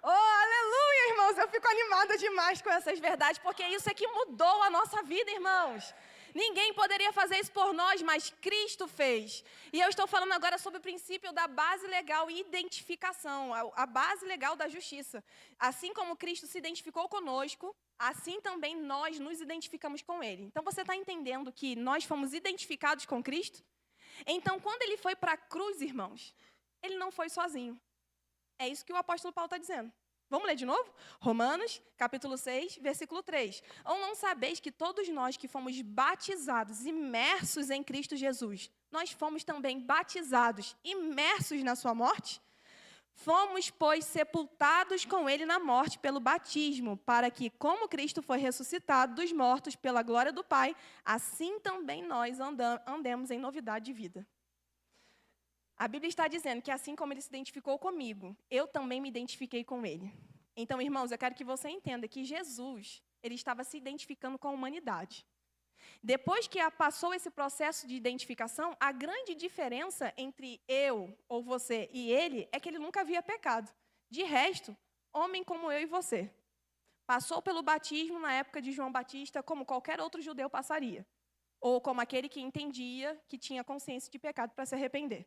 Oh, aleluia, irmãos! Eu fico animada demais com essas verdades, porque isso é que mudou a nossa vida, irmãos. Ninguém poderia fazer isso por nós, mas Cristo fez. E eu estou falando agora sobre o princípio da base legal e identificação, a base legal da justiça. Assim como Cristo se identificou conosco, assim também nós nos identificamos com Ele. Então, você está entendendo que nós fomos identificados com Cristo? Então, quando Ele foi para a cruz, irmãos, Ele não foi sozinho. É isso que o apóstolo Paulo está dizendo. Vamos ler de novo? Romanos, capítulo 6, versículo 3. Ou não sabeis que todos nós que fomos batizados, imersos em Cristo Jesus, nós fomos também batizados, imersos na sua morte? Fomos, pois, sepultados com Ele na morte pelo batismo, para que, como Cristo foi ressuscitado dos mortos pela glória do Pai, assim também nós andemos em novidade de vida. A Bíblia está dizendo que assim como Ele se identificou comigo, eu também me identifiquei com Ele. Então, irmãos, eu quero que você entenda que Jesus, Ele estava se identificando com a humanidade. Depois que passou esse processo de identificação, a grande diferença entre eu, ou você, e Ele, é que Ele nunca havia pecado. De resto, homem como eu e você. Passou pelo batismo na época de João Batista, como qualquer outro judeu passaria. Ou como aquele que entendia que tinha consciência de pecado para se arrepender.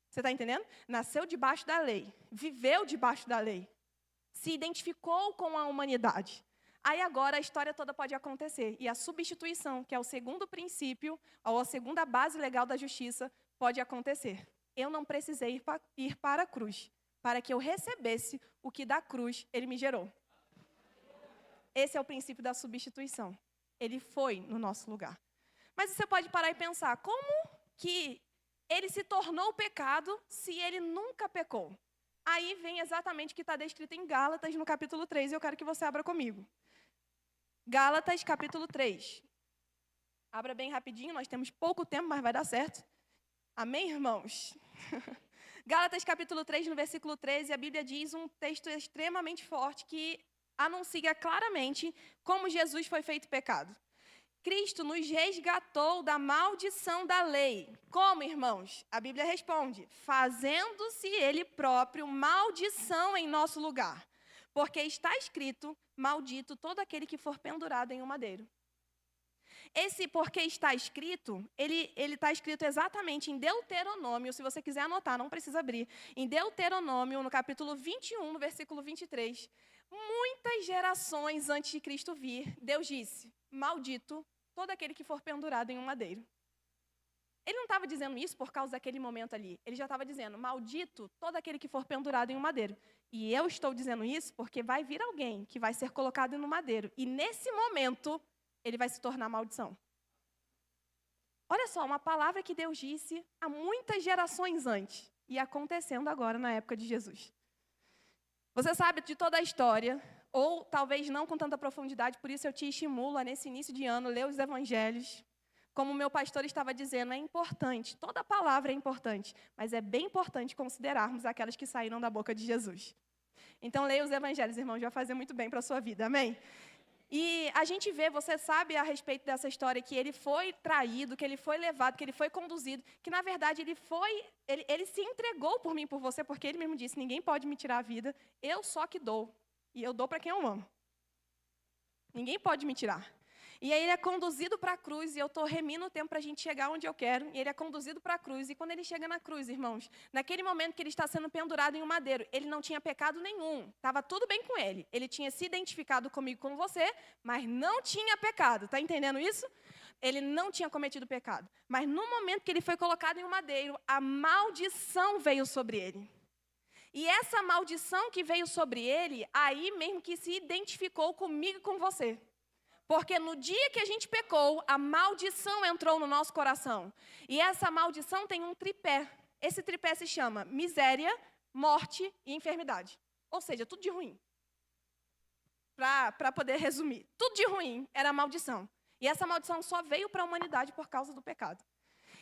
Você está entendendo? Nasceu debaixo da lei, viveu debaixo da lei, se identificou com a humanidade. Aí agora a história toda pode acontecer. E a substituição, que é o segundo princípio, ou a segunda base legal da justiça, pode acontecer. Eu não precisei ir para a cruz, para que eu recebesse o que da cruz Ele me gerou. Esse é o princípio da substituição. Ele foi no nosso lugar. Mas você pode parar e pensar, como que Ele se tornou pecado se Ele nunca pecou? Aí vem exatamente o que está descrito em Gálatas, no capítulo 3, e eu quero que você abra comigo. Gálatas, capítulo 3. Abra bem rapidinho, nós temos pouco tempo, mas vai dar certo. Amém, irmãos? Gálatas, capítulo 3, no versículo 13, a Bíblia diz um texto extremamente forte que anuncia claramente como Jesus foi feito pecado. Cristo nos resgatou da maldição da lei. Como, irmãos? A Bíblia responde, fazendo-se Ele próprio maldição em nosso lugar. Porque está escrito, maldito todo aquele que for pendurado em um madeiro. Esse porque está escrito, ele está escrito exatamente em Deuteronômio, se você quiser anotar, não precisa abrir. Em Deuteronômio, no capítulo 21, no versículo 23. Muitas gerações antes de Cristo vir, Deus disse, maldito todo aquele que for pendurado em um madeiro. Ele não estava dizendo isso por causa daquele momento ali. Ele já estava dizendo, maldito todo aquele que for pendurado em um madeiro. E eu estou dizendo isso porque vai vir alguém que vai ser colocado no madeiro. E nesse momento, ele vai se tornar maldição. Olha só, uma palavra que Deus disse há muitas gerações antes. E acontecendo agora na época de Jesus. Você sabe de toda a história, ou talvez não com tanta profundidade, por isso eu te estimulo a, nesse início de ano, ler os evangelhos. Como o meu pastor estava dizendo, é importante, toda palavra é importante, mas é bem importante considerarmos aquelas que saíram da boca de Jesus. Então, leia os evangelhos, irmãos, vai fazer muito bem para a sua vida, amém? E a gente vê, você sabe a respeito dessa história, que ele foi traído, que ele foi levado, que ele foi conduzido, que na verdade ele se entregou por mim e por você, porque ele mesmo disse, ninguém pode me tirar a vida, eu só que dou, e eu dou para quem eu amo. Ninguém pode me tirar. E aí ele é conduzido para a cruz, e eu estou remindo o tempo para a gente chegar onde eu quero, e ele é conduzido para a cruz, e quando ele chega na cruz, irmãos, naquele momento que ele está sendo pendurado em um madeiro, ele não tinha pecado nenhum, estava tudo bem com ele tinha se identificado comigo, com você, mas não tinha pecado, está entendendo isso? Ele não tinha cometido pecado, mas no momento que ele foi colocado em um madeiro, a maldição veio sobre ele. E essa maldição que veio sobre ele, aí mesmo que se identificou comigo e com você. Porque no dia que a gente pecou, a maldição entrou no nosso coração. E essa maldição tem um tripé. esse tripé se chama miséria, morte e enfermidade. Ou seja, tudo de ruim. Para poder resumir, tudo de ruim era maldição. E essa maldição só veio para a humanidade por causa do pecado.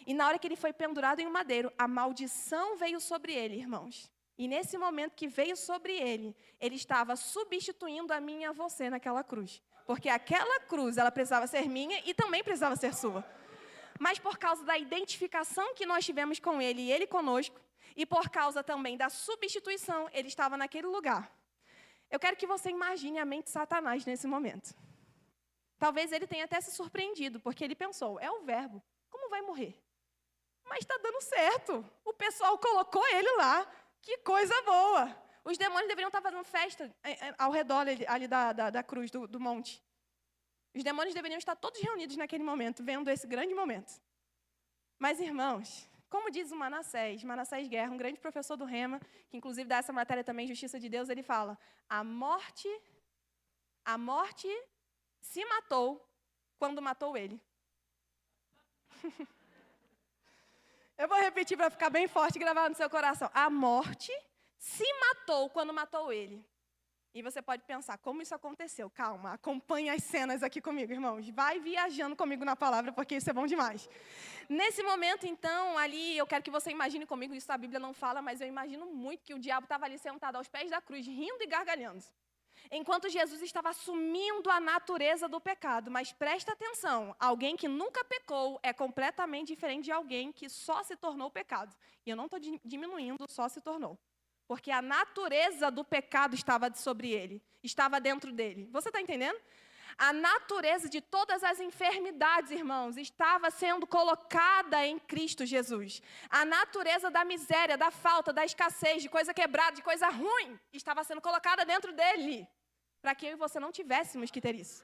E na hora que ele foi pendurado em um madeiro, a maldição veio sobre ele, irmãos. E nesse momento que veio sobre ele, ele estava substituindo a mim e a você naquela cruz. Porque aquela cruz, ela precisava ser minha e também precisava ser sua. Mas por causa da identificação que nós tivemos com ele e ele conosco, e por causa também da substituição, ele estava naquele lugar. Eu quero que você imagine a mente de Satanás nesse momento. Talvez ele tenha até se surpreendido, porque ele pensou, é o verbo, como vai morrer? Mas está dando certo, o pessoal colocou ele lá, que coisa boa. Os demônios deveriam estar fazendo festa ao redor ali da cruz, do monte. Os demônios deveriam estar todos reunidos naquele momento, vendo esse grande momento. Mas, irmãos, como diz o Manassés Guerra, um grande professor do Rema, que inclusive dá essa matéria também, Justiça de Deus, ele fala, a morte se matou quando matou ele. Eu vou repetir para ficar bem forte e gravar no seu coração. A morte se matou quando matou ele. E você pode pensar, como isso aconteceu? Calma, acompanhe as cenas aqui comigo, irmãos. Vai viajando comigo na palavra, porque isso é bom demais. Nesse momento, então, ali, eu quero que você imagine comigo, isso a Bíblia não fala, mas eu imagino muito que o diabo estava ali sentado aos pés da cruz, rindo e gargalhando. Enquanto Jesus estava assumindo a natureza do pecado. Mas presta atenção, alguém que nunca pecou é completamente diferente de alguém que só se tornou pecado. E eu não estou diminuindo, só se tornou. Porque a natureza do pecado estava sobre ele, estava dentro dele. Você está entendendo? A natureza de todas as enfermidades, irmãos, estava sendo colocada em Cristo Jesus. A natureza da miséria, da falta, da escassez, de coisa quebrada, de coisa ruim, estava sendo colocada dentro dele. Para que eu e você não tivéssemos que ter isso.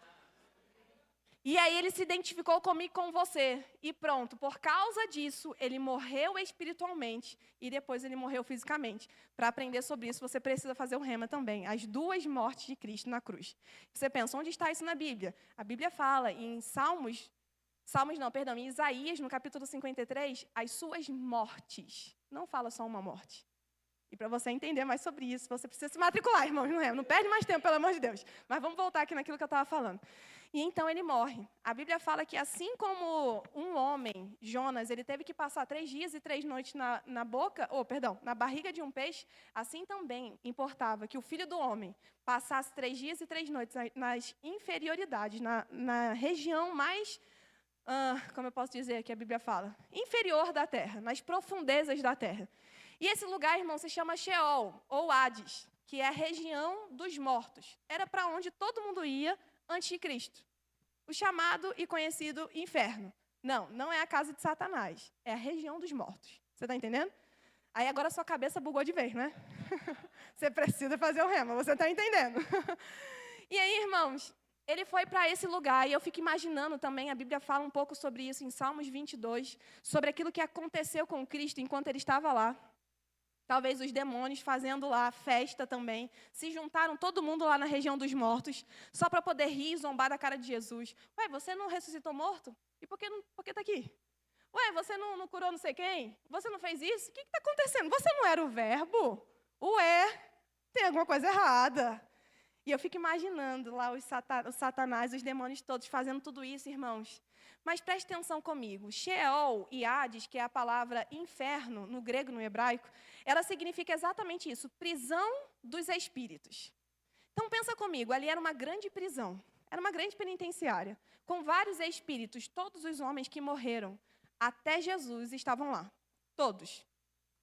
E aí ele se identificou comigo e com você. E pronto, por causa disso, ele morreu espiritualmente e depois ele morreu fisicamente. Para aprender sobre isso, você precisa fazer o rema também. As duas mortes de Cristo na cruz. Você pensa, onde está isso na Bíblia? A Bíblia fala em em Isaías, no capítulo 53, as suas mortes. Não fala só uma morte. E para você entender mais sobre isso, você precisa se matricular, irmãos, no rema. Não perde mais tempo, pelo amor de Deus. Mas vamos voltar aqui naquilo que eu estava falando. E então ele morre. A Bíblia fala que assim como um homem, Jonas, ele teve que passar 3 dias e 3 noites na barriga de um peixe, assim também importava que o Filho do Homem passasse 3 dias e 3 noites nas inferioridades, na região mais, como eu posso dizer que a Bíblia fala, inferior da terra, nas profundezas da terra. E esse lugar, irmão, se chama Sheol, ou Hades, que é a região dos mortos. Era para onde todo mundo ia antes de Cristo. O chamado e conhecido inferno. Não é a casa de Satanás. É a região dos mortos. Você está entendendo? Aí agora sua cabeça bugou de vez, né? Você precisa fazer o rema, você está entendendo? E aí, irmãos, ele foi para esse lugar, e eu fico imaginando também, a Bíblia fala um pouco sobre isso em Salmos 22, sobre aquilo que aconteceu com Cristo enquanto ele estava lá. Talvez os demônios fazendo lá festa também. Se juntaram todo mundo lá na região dos mortos, só para poder rir e zombar da cara de Jesus. Ué, você não ressuscitou morto? E por que está aqui? Ué, você não curou não sei quem? Você não fez isso? O que está acontecendo? Você não era o verbo? Ué, tem alguma coisa errada. E eu fico imaginando lá o Satanás, os demônios todos fazendo tudo isso, irmãos. Mas preste atenção comigo. Sheol e Hades, que é a palavra inferno no grego, no hebraico, ela significa exatamente isso, prisão dos espíritos. Então pensa comigo, ali era uma grande prisão, era uma grande penitenciária, com vários espíritos, todos os homens que morreram até Jesus estavam lá. Todos.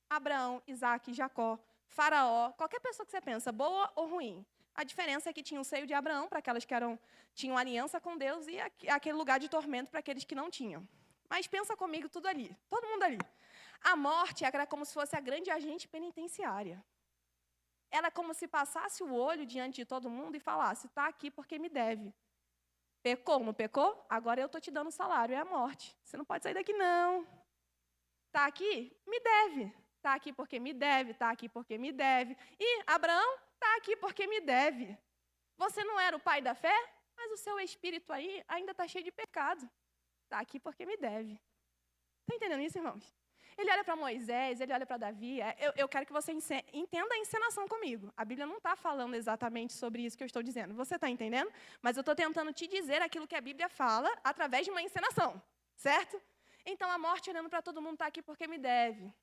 Abraão, Isaac, Jacó, Faraó, qualquer pessoa que você pensa, boa ou ruim. A diferença é que tinha o seio de Abraão para aquelas que tinham aliança com Deus e aquele lugar de tormento para aqueles que não tinham. Mas pensa comigo tudo ali, todo mundo ali. A morte era como se fosse a grande agente penitenciária. Era como se passasse o olho diante de todo mundo e falasse, está aqui porque me deve. Pecou, não pecou? Agora eu estou te dando o salário, é a morte. Você não pode sair daqui, não. Está aqui? Me deve. Está aqui porque me deve, está aqui porque me deve. E Abraão? Está aqui porque me deve. Você não era o pai da fé, mas o seu espírito aí ainda está cheio de pecado. Está aqui porque me deve. Está entendendo isso, irmãos? Ele olha para Moisés, ele olha para Davi. Eu quero que você entenda a encenação comigo. A Bíblia não está falando exatamente sobre isso que eu estou dizendo. Você está entendendo? Mas eu estou tentando te dizer aquilo que a Bíblia fala através de uma encenação, certo? Então, a morte olhando para todo mundo está aqui porque me deve.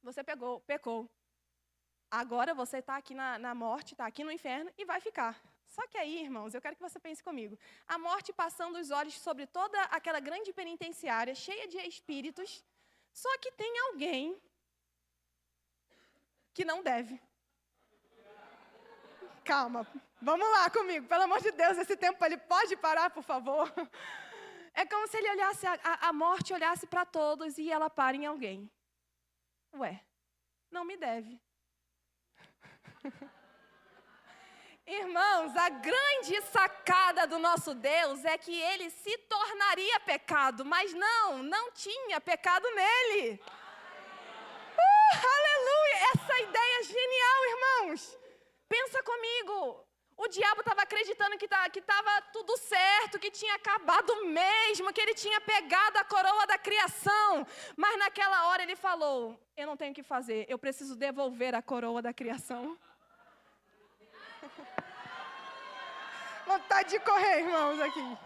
Você pecou. Agora você está aqui na morte, está aqui no inferno e vai ficar. Só que aí, irmãos, eu quero que você pense comigo. A morte passando os olhos sobre toda aquela grande penitenciária, cheia de espíritos, só que tem alguém que não deve. Calma, vamos lá comigo. Pelo amor de Deus, esse tempo ele pode parar, por favor? É como se ele olhasse, a morte olhasse para todos e ela para em alguém. Ué, não me deve. Irmãos, a grande sacada do nosso Deus é que ele se tornaria pecado, mas não tinha pecado nele. Aleluia! Essa ideia é genial, irmãos. Pensa comigo. O diabo estava acreditando que estava tudo certo, que tinha acabado mesmo, que ele tinha pegado a coroa da criação. Mas naquela hora ele falou, eu não tenho o que fazer, eu preciso devolver a coroa da criação. Vontade de correr, irmãos, aqui.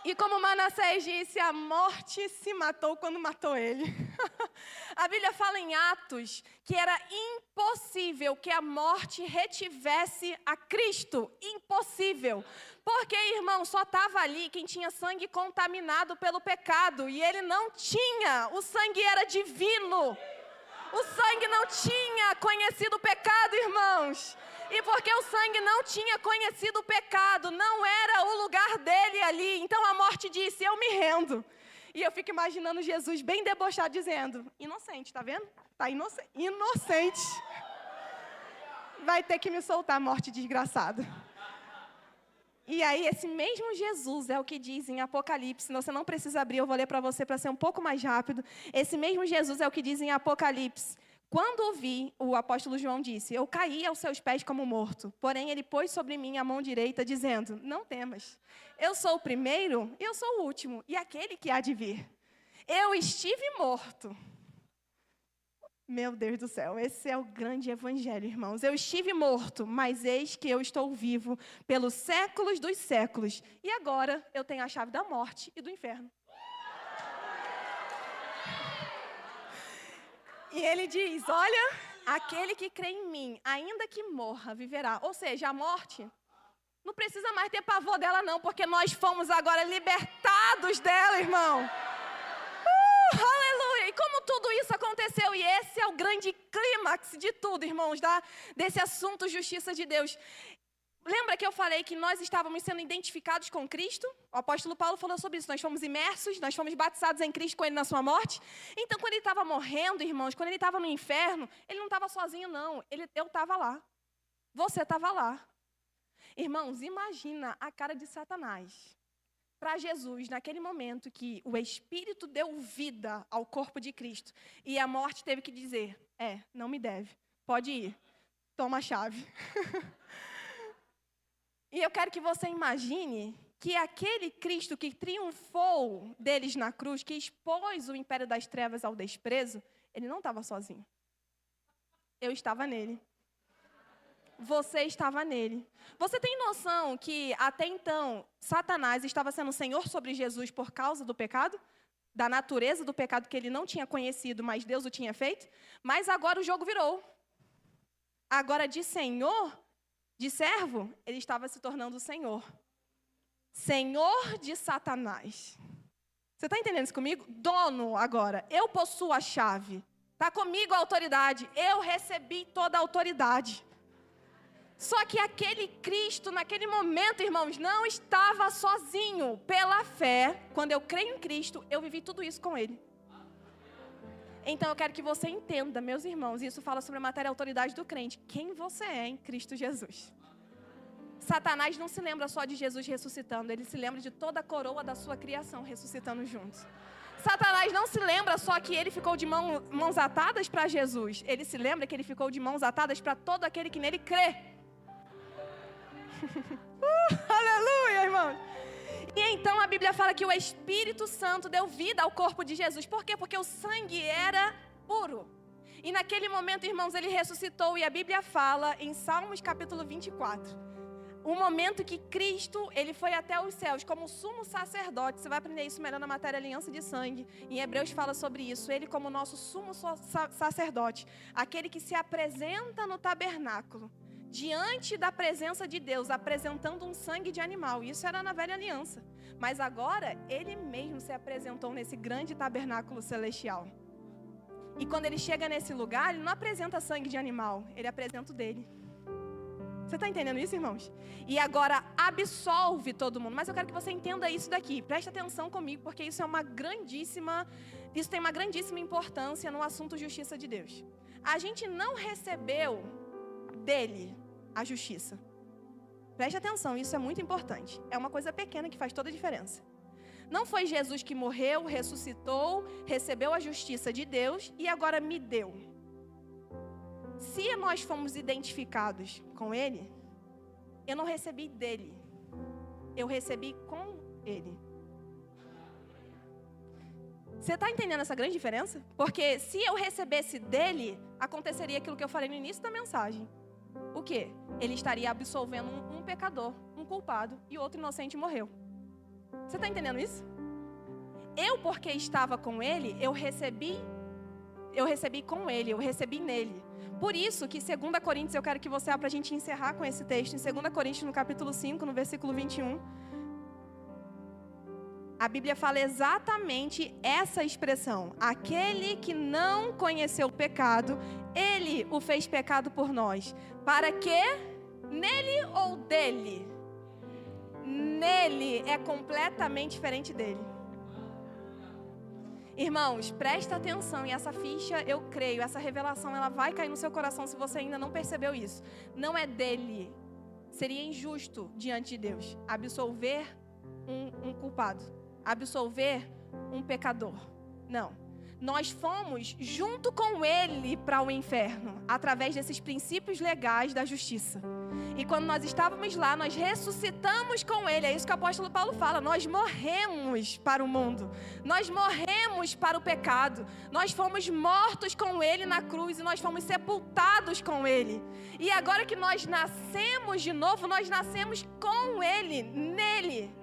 E como Manassés disse, a morte se matou quando matou ele. A Bíblia fala em Atos que era impossível que a morte retivesse a Cristo. Impossível. Porque, irmão, só estava ali quem tinha sangue contaminado pelo pecado. E ele não tinha. O sangue era divino. O sangue não tinha conhecido o pecado, irmãos. E porque o sangue não tinha conhecido o pecado, não era o lugar dele ali. Então a morte disse, eu me rendo. E eu fico imaginando Jesus bem debochado dizendo, inocente, tá vendo? Tá inocente. Vai ter que me soltar, morte desgraçada. E aí esse mesmo Jesus é o que diz em Apocalipse, você não precisa abrir, eu vou ler para você para ser um pouco mais rápido. Esse mesmo Jesus é o que diz em Apocalipse. Quando ouvi, o apóstolo João disse, eu caí aos seus pés como morto, porém ele pôs sobre mim a mão direita, dizendo, não temas, eu sou o primeiro e eu sou o último, e aquele que há de vir. Eu estive morto. Meu Deus do céu, esse é o grande evangelho, irmãos. Eu estive morto, mas eis que eu estou vivo pelos séculos dos séculos, e agora eu tenho a chave da morte e do inferno. E ele diz, olha, aquele que crê em mim, ainda que morra, viverá. Ou seja, a morte não precisa mais ter pavor dela não, porque nós fomos agora libertados dela, irmão. Aleluia! E como tudo isso aconteceu, e esse é o grande clímax de tudo, irmãos, desse assunto justiça de Deus. Lembra que eu falei que nós estávamos sendo identificados com Cristo? O apóstolo Paulo falou sobre isso. Nós fomos imersos, nós fomos batizados em Cristo com Ele na sua morte. Então, quando Ele estava morrendo, irmãos, quando Ele estava no inferno, Ele não estava sozinho, não. Eu estava lá. Você estava lá. Irmãos, imagina a cara de Satanás para Jesus, naquele momento que o Espírito deu vida ao corpo de Cristo. E a morte teve que dizer, não me deve. Pode ir. Toma a chave. E eu quero que você imagine que aquele Cristo que triunfou deles na cruz, que expôs o império das trevas ao desprezo, ele não estava sozinho. Eu estava nele. Você estava nele. Você tem noção que até então Satanás estava sendo senhor sobre Jesus por causa do pecado? Da natureza do pecado que ele não tinha conhecido, mas Deus o tinha feito? Mas agora o jogo virou. Agora de senhor, de servo, ele estava se tornando Senhor. Senhor de Satanás. Você está entendendo isso comigo? Dono agora. Eu possuo a chave. Está comigo a autoridade. Eu recebi toda a autoridade. Só que aquele Cristo, naquele momento, irmãos, não estava sozinho. Pela fé, quando eu creio em Cristo, eu vivi tudo isso com Ele. Então eu quero que você entenda, meus irmãos, isso fala sobre a matéria e autoridade do crente, quem você é em Cristo Jesus. Satanás não se lembra só de Jesus ressuscitando, ele se lembra de toda a coroa da sua criação ressuscitando juntos. Satanás não se lembra só que ele ficou de mãos atadas para Jesus, ele se lembra que ele ficou de mãos atadas para todo aquele que nele crê. Aleluia, irmãos! E então a Bíblia fala que o Espírito Santo deu vida ao corpo de Jesus. Por quê? Porque o sangue era puro. E naquele momento, irmãos, ele ressuscitou. E a Bíblia fala em Salmos capítulo 24. O momento que Cristo, ele foi até os céus como sumo sacerdote. Você vai aprender isso melhor na matéria Aliança de Sangue. Em Hebreus fala sobre isso. Ele como nosso sumo sacerdote. Aquele que se apresenta no tabernáculo. Diante da presença de Deus, apresentando um sangue de animal. Isso era na velha aliança. Mas agora, ele mesmo se apresentou nesse grande tabernáculo celestial. E quando ele chega nesse lugar, ele não apresenta sangue de animal, ele apresenta o dele. Você está entendendo isso, irmãos? E agora absolve todo mundo. Mas eu quero que você entenda isso daqui. Preste atenção comigo, porque isso tem uma grandíssima importância no assunto justiça de Deus. A gente não recebeu dele a justiça. Preste atenção, isso é muito importante. É uma coisa pequena que faz toda a diferença. Não foi Jesus que morreu, ressuscitou, recebeu a justiça de Deus e agora me deu. Se nós fomos identificados com Ele, eu não recebi dele, eu recebi com Ele. Você está entendendo essa grande diferença? Porque se eu recebesse dele, aconteceria aquilo que eu falei no início da mensagem. O quê? Ele estaria absolvendo um pecador, um culpado, e outro inocente morreu. Você está entendendo isso? Eu, porque estava com ele, eu recebi com ele, eu recebi nele. Por isso que 2 Coríntios, eu quero que você abra para a gente encerrar com esse texto, em 2 Coríntios, no capítulo 5, no versículo 21. A Bíblia fala exatamente essa expressão. Aquele que não conheceu o pecado, ele o fez pecado por nós. Para que? Nele ou dele? Nele é completamente diferente dele. Irmãos, presta atenção, e essa ficha, eu creio, essa revelação, ela vai cair no seu coração se você ainda não percebeu isso. Não é dele. Seria injusto diante de Deus absolver um culpado, absolver um pecador. Não. Nós fomos junto com ele para o inferno, através desses princípios legais da justiça. E quando nós estávamos lá, nós ressuscitamos com ele. É isso que o apóstolo Paulo fala. Nós morremos para o mundo. Nós morremos para o pecado. Nós fomos mortos com ele na cruz e nós fomos sepultados com ele. E agora que nós nascemos de novo, nós nascemos com ele, nele.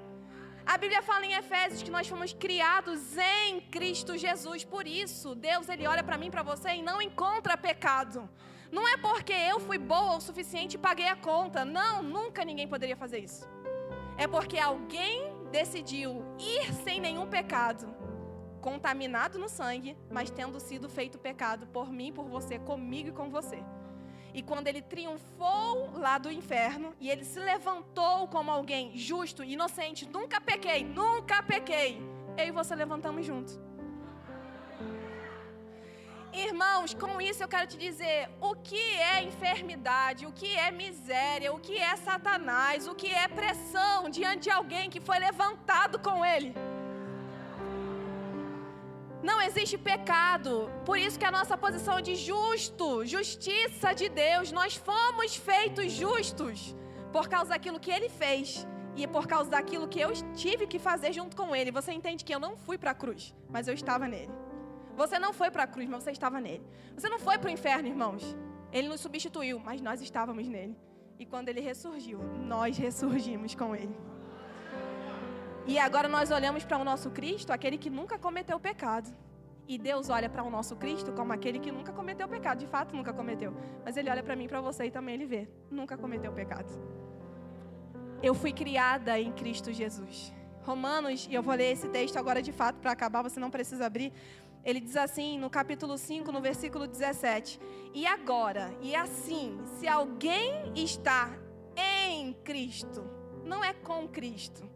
A Bíblia fala em Efésios que nós fomos criados em Cristo Jesus. Por isso, Deus, ele olha para mim e para você e não encontra pecado. Não é porque eu fui boa o suficiente e paguei a conta. Não, nunca ninguém poderia fazer isso. É porque alguém decidiu ir sem nenhum pecado, contaminado no sangue, mas tendo sido feito pecado por mim, por você, comigo e com você. E quando ele triunfou lá do inferno, e ele se levantou como alguém justo, inocente, nunca pequei, eu e você levantamos juntos. Irmãos, com isso eu quero te dizer, o que é enfermidade, o que é miséria, o que é Satanás, o que é pressão diante de alguém que foi levantado com ele? Não existe pecado, por isso que a nossa posição é de justo, justiça de Deus. Nós fomos feitos justos por causa daquilo que ele fez e por causa daquilo que eu tive que fazer junto com ele. Você entende que eu não fui para a cruz, mas eu estava nele. Você não foi para a cruz, mas você estava nele. Você não foi para o inferno, irmãos. Ele nos substituiu, mas nós estávamos nele. E quando ele ressurgiu, nós ressurgimos com ele. E agora nós olhamos para o nosso Cristo, aquele que nunca cometeu pecado. E Deus olha para o nosso Cristo como aquele que nunca cometeu pecado. De fato, nunca cometeu. Mas ele olha para mim e para você e também ele vê. Nunca cometeu pecado. Eu fui criada em Cristo Jesus. Romanos, e eu vou ler esse texto agora de fato para acabar, você não precisa abrir. Ele diz assim, no capítulo 5, no versículo 17. E agora, e assim, se alguém está em Cristo, não é com Cristo.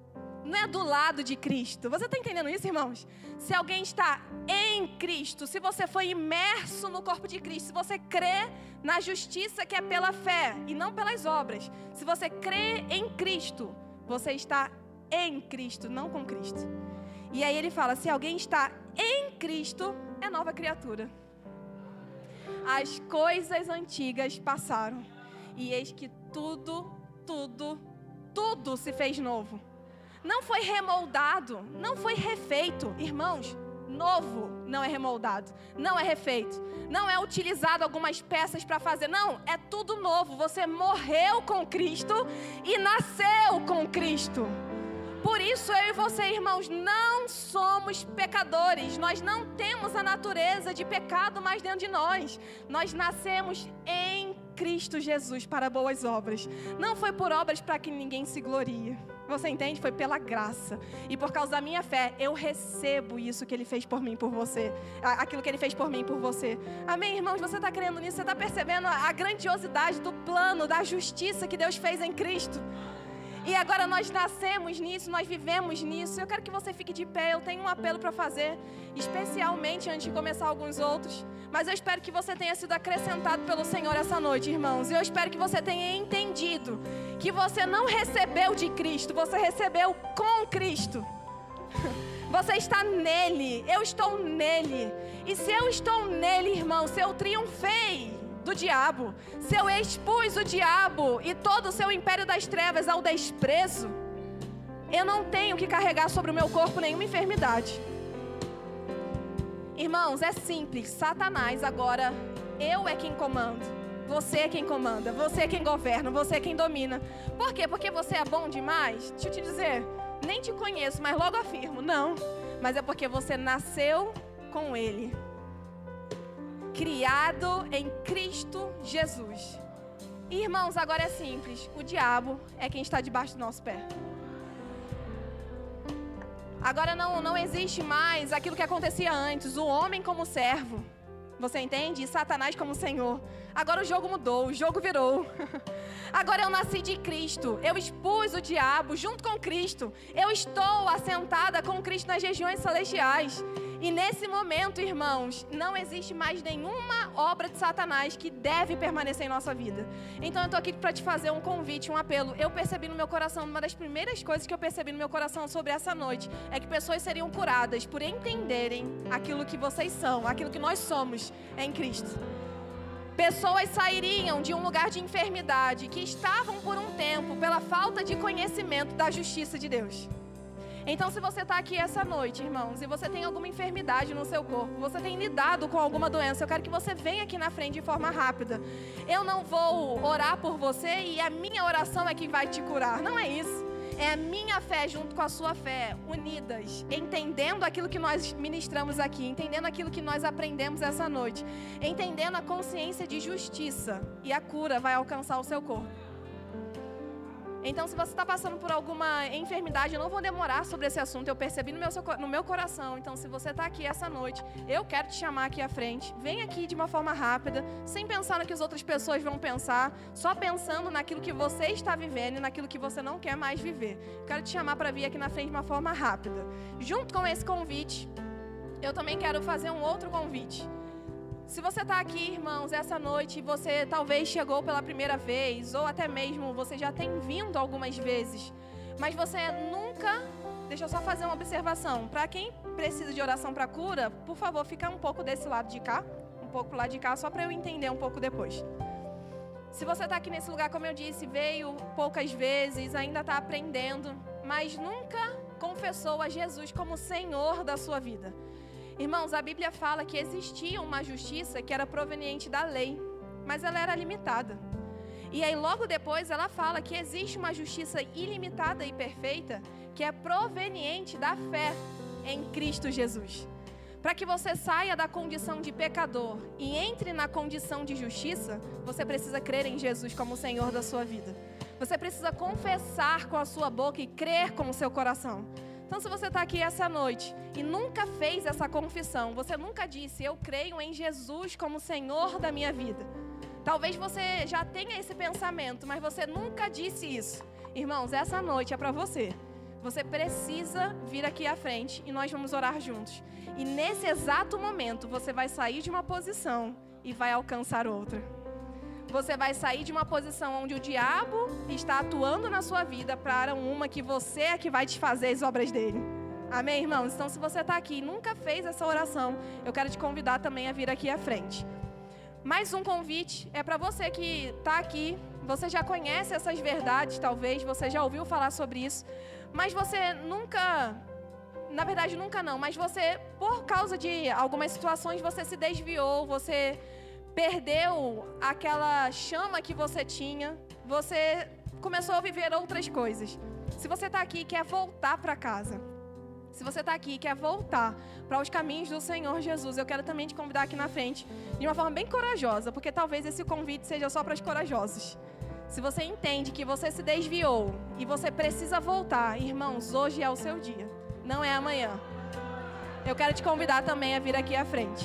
Não é do lado de Cristo. Você está entendendo isso, irmãos? Se alguém está em Cristo, se você foi imerso no corpo de Cristo, se você crê na justiça que é pela fé e não pelas obras, se você crê em Cristo, você está em Cristo, não com Cristo. E aí ele fala, se alguém está em Cristo, é nova criatura. As coisas antigas passaram, e eis que tudo se fez novo. não foi remoldado, não foi refeito. Irmãos, novo não é remoldado, não é refeito, não é utilizado algumas peças para fazer, não, é tudo novo. Você morreu com Cristo e nasceu com Cristo. Por isso eu e você, irmãos, não somos pecadores. Nós não temos a natureza de pecado mais dentro de nós. Nós nascemos em Cristo Jesus para boas obras. Não foi por obras para que ninguém se glorie. Você entende? Foi pela graça. E por causa da minha fé, eu recebo isso que Ele fez por mim, por você. Aquilo que Ele fez por mim, por você. Amém, irmãos? Você está crendo nisso? Você está percebendo a grandiosidade do plano, da justiça que Deus fez em Cristo? E agora nós nascemos nisso, nós vivemos nisso. Eu quero que você fique de pé. Eu tenho um apelo para fazer, especialmente antes de começar alguns outros. Mas eu espero que você tenha sido acrescentado pelo Senhor essa noite, irmãos. E eu espero que você tenha entendido que você não recebeu de Cristo, você recebeu com Cristo. Você está nele, eu estou nele. E se eu estou nele, irmão, se eu triunfei do diabo, se eu expus o diabo e todo o seu império das trevas ao desprezo, eu não tenho que carregar sobre o meu corpo nenhuma enfermidade. Irmãos, é simples. Satanás agora, eu é quem comando, você é quem comanda, você é quem governa, você é quem domina. Por quê? Porque você é bom demais? Deixa eu te dizer, nem te conheço, mas logo afirmo, não. Mas é porque você nasceu com ele, criado em Cristo Jesus. Irmãos, agora é simples. O diabo é quem está debaixo do nosso pé. Agora não existe mais aquilo que acontecia antes. O homem como servo. Você entende? E Satanás como Senhor. Agora o jogo mudou, o jogo virou. Agora eu nasci de Cristo. Eu expus o diabo junto com Cristo. Eu estou assentada com Cristo nas regiões celestiais. E nesse momento, irmãos, não existe mais nenhuma obra de Satanás que deve permanecer em nossa vida. Então eu estou aqui para te fazer um convite, um apelo. Eu percebi no meu coração, uma das primeiras coisas que eu percebi no meu coração sobre essa noite, é que pessoas seriam curadas por entenderem aquilo que vocês são, aquilo que nós somos em Cristo. Pessoas sairiam de um lugar de enfermidade que estavam por um tempo pela falta de conhecimento da justiça de Deus. Então, se você está aqui essa noite, irmãos, e você tem alguma enfermidade no seu corpo, você tem lidado com alguma doença, eu quero que você venha aqui na frente de forma rápida. Eu não vou orar por você e a minha oração é que vai te curar. Não é isso. É a minha fé junto com a sua fé, unidas, entendendo aquilo que nós ministramos aqui, entendendo aquilo que nós aprendemos essa noite, entendendo a consciência de justiça, e a cura vai alcançar o seu corpo. Então, se você está passando por alguma enfermidade, eu não vou demorar sobre esse assunto, eu percebi no meu coração. Então, se você está aqui essa noite, eu quero te chamar aqui à frente. Vem aqui de uma forma rápida, sem pensar no que as outras pessoas vão pensar, só pensando naquilo que você está vivendo e naquilo que você não quer mais viver. Quero te chamar para vir aqui na frente de uma forma rápida. Junto com esse convite, eu também quero fazer um outro convite. Se você está aqui, irmãos, essa noite, você talvez chegou pela primeira vez, ou até mesmo você já tem vindo algumas vezes, mas você nunca... Deixa eu só fazer uma observação. Para quem precisa de oração para cura, por favor, fica um pouco desse lado de cá, um pouco pro lado de cá, só para eu entender um pouco depois. Se você está aqui nesse lugar, como eu disse, veio poucas vezes, ainda está aprendendo, mas nunca confessou a Jesus como Senhor da sua vida. Irmãos, a Bíblia fala que existia uma justiça que era proveniente da lei, mas ela era limitada. E aí logo depois ela fala que existe uma justiça ilimitada e perfeita que é proveniente da fé em Cristo Jesus. Para que você saia da condição de pecador e entre na condição de justiça, você precisa crer em Jesus como o Senhor da sua vida. Você precisa confessar com a sua boca e crer com o seu coração. Então, se você está aqui essa noite e nunca fez essa confissão, você nunca disse, eu creio em Jesus como Senhor da minha vida. Talvez você já tenha esse pensamento, mas você nunca disse isso. Irmãos, essa noite é para você. Você precisa vir aqui à frente e nós vamos orar juntos. E nesse exato momento, você vai sair de uma posição e vai alcançar outra. Você vai sair de uma posição onde o diabo está atuando na sua vida para uma que você é que vai te fazer as obras dele. Amém, irmãos? Então, se você está aqui e nunca fez essa oração, eu quero te convidar também a vir aqui à frente. Mais um convite é para você que está aqui. Você já conhece essas verdades, talvez, você já ouviu falar sobre isso. mas você nunca... Na verdade, nunca não, mas você, por causa de algumas situações, você se desviou, você perdeu aquela chama que você tinha, você começou a viver outras coisas. Se você está aqui e quer voltar para casa, se você está aqui e quer voltar para os caminhos do Senhor Jesus, eu quero também te convidar aqui na frente, de uma forma bem corajosa, porque talvez esse convite seja só para os corajosos. Se você entende que você se desviou e você precisa voltar, irmãos, hoje é o seu dia. Não é amanhã. Eu quero te convidar também a vir aqui à frente.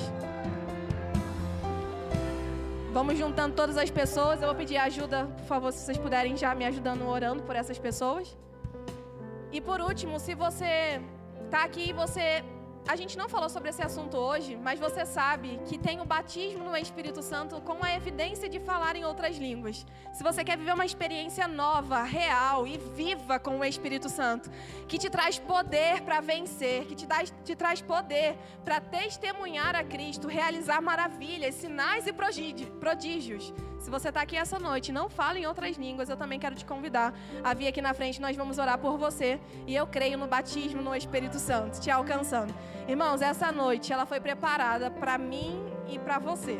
Vamos juntando todas as pessoas. Eu vou pedir ajuda, por favor, se vocês puderem já me ajudando orando por essas pessoas. E por último, se você está aqui e a gente não falou sobre esse assunto hoje, mas você sabe que tem o batismo no Espírito Santo com a evidência de falar em outras línguas. Se você quer viver uma experiência nova, real e viva com o Espírito Santo, que te traz poder para vencer, que te traz poder para testemunhar a Cristo, realizar maravilhas, sinais e prodígios. Se você está aqui essa noite e não fala em outras línguas, eu também quero te convidar a vir aqui na frente. Nós vamos orar por você e eu creio no batismo no Espírito Santo, te alcançando. Irmãos, essa noite ela foi preparada para mim e para você.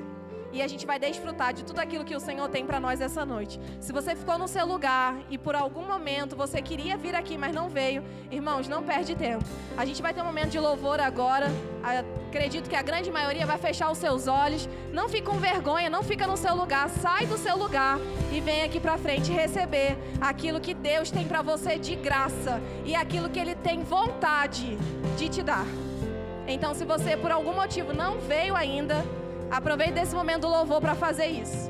E a gente vai desfrutar de tudo aquilo que o Senhor tem para nós essa noite. Se você ficou no seu lugar e por algum momento você queria vir aqui, mas não veio, irmãos, não perde tempo. A gente vai ter um momento de louvor agora. Acredito que a grande maioria vai fechar os seus olhos. Não fique com vergonha, não fica no seu lugar. Sai do seu lugar e vem aqui para frente receber aquilo que Deus tem para você de graça e aquilo que Ele tem vontade de te dar. Então, se você por algum motivo não veio ainda, aproveite esse momento do louvor para fazer isso.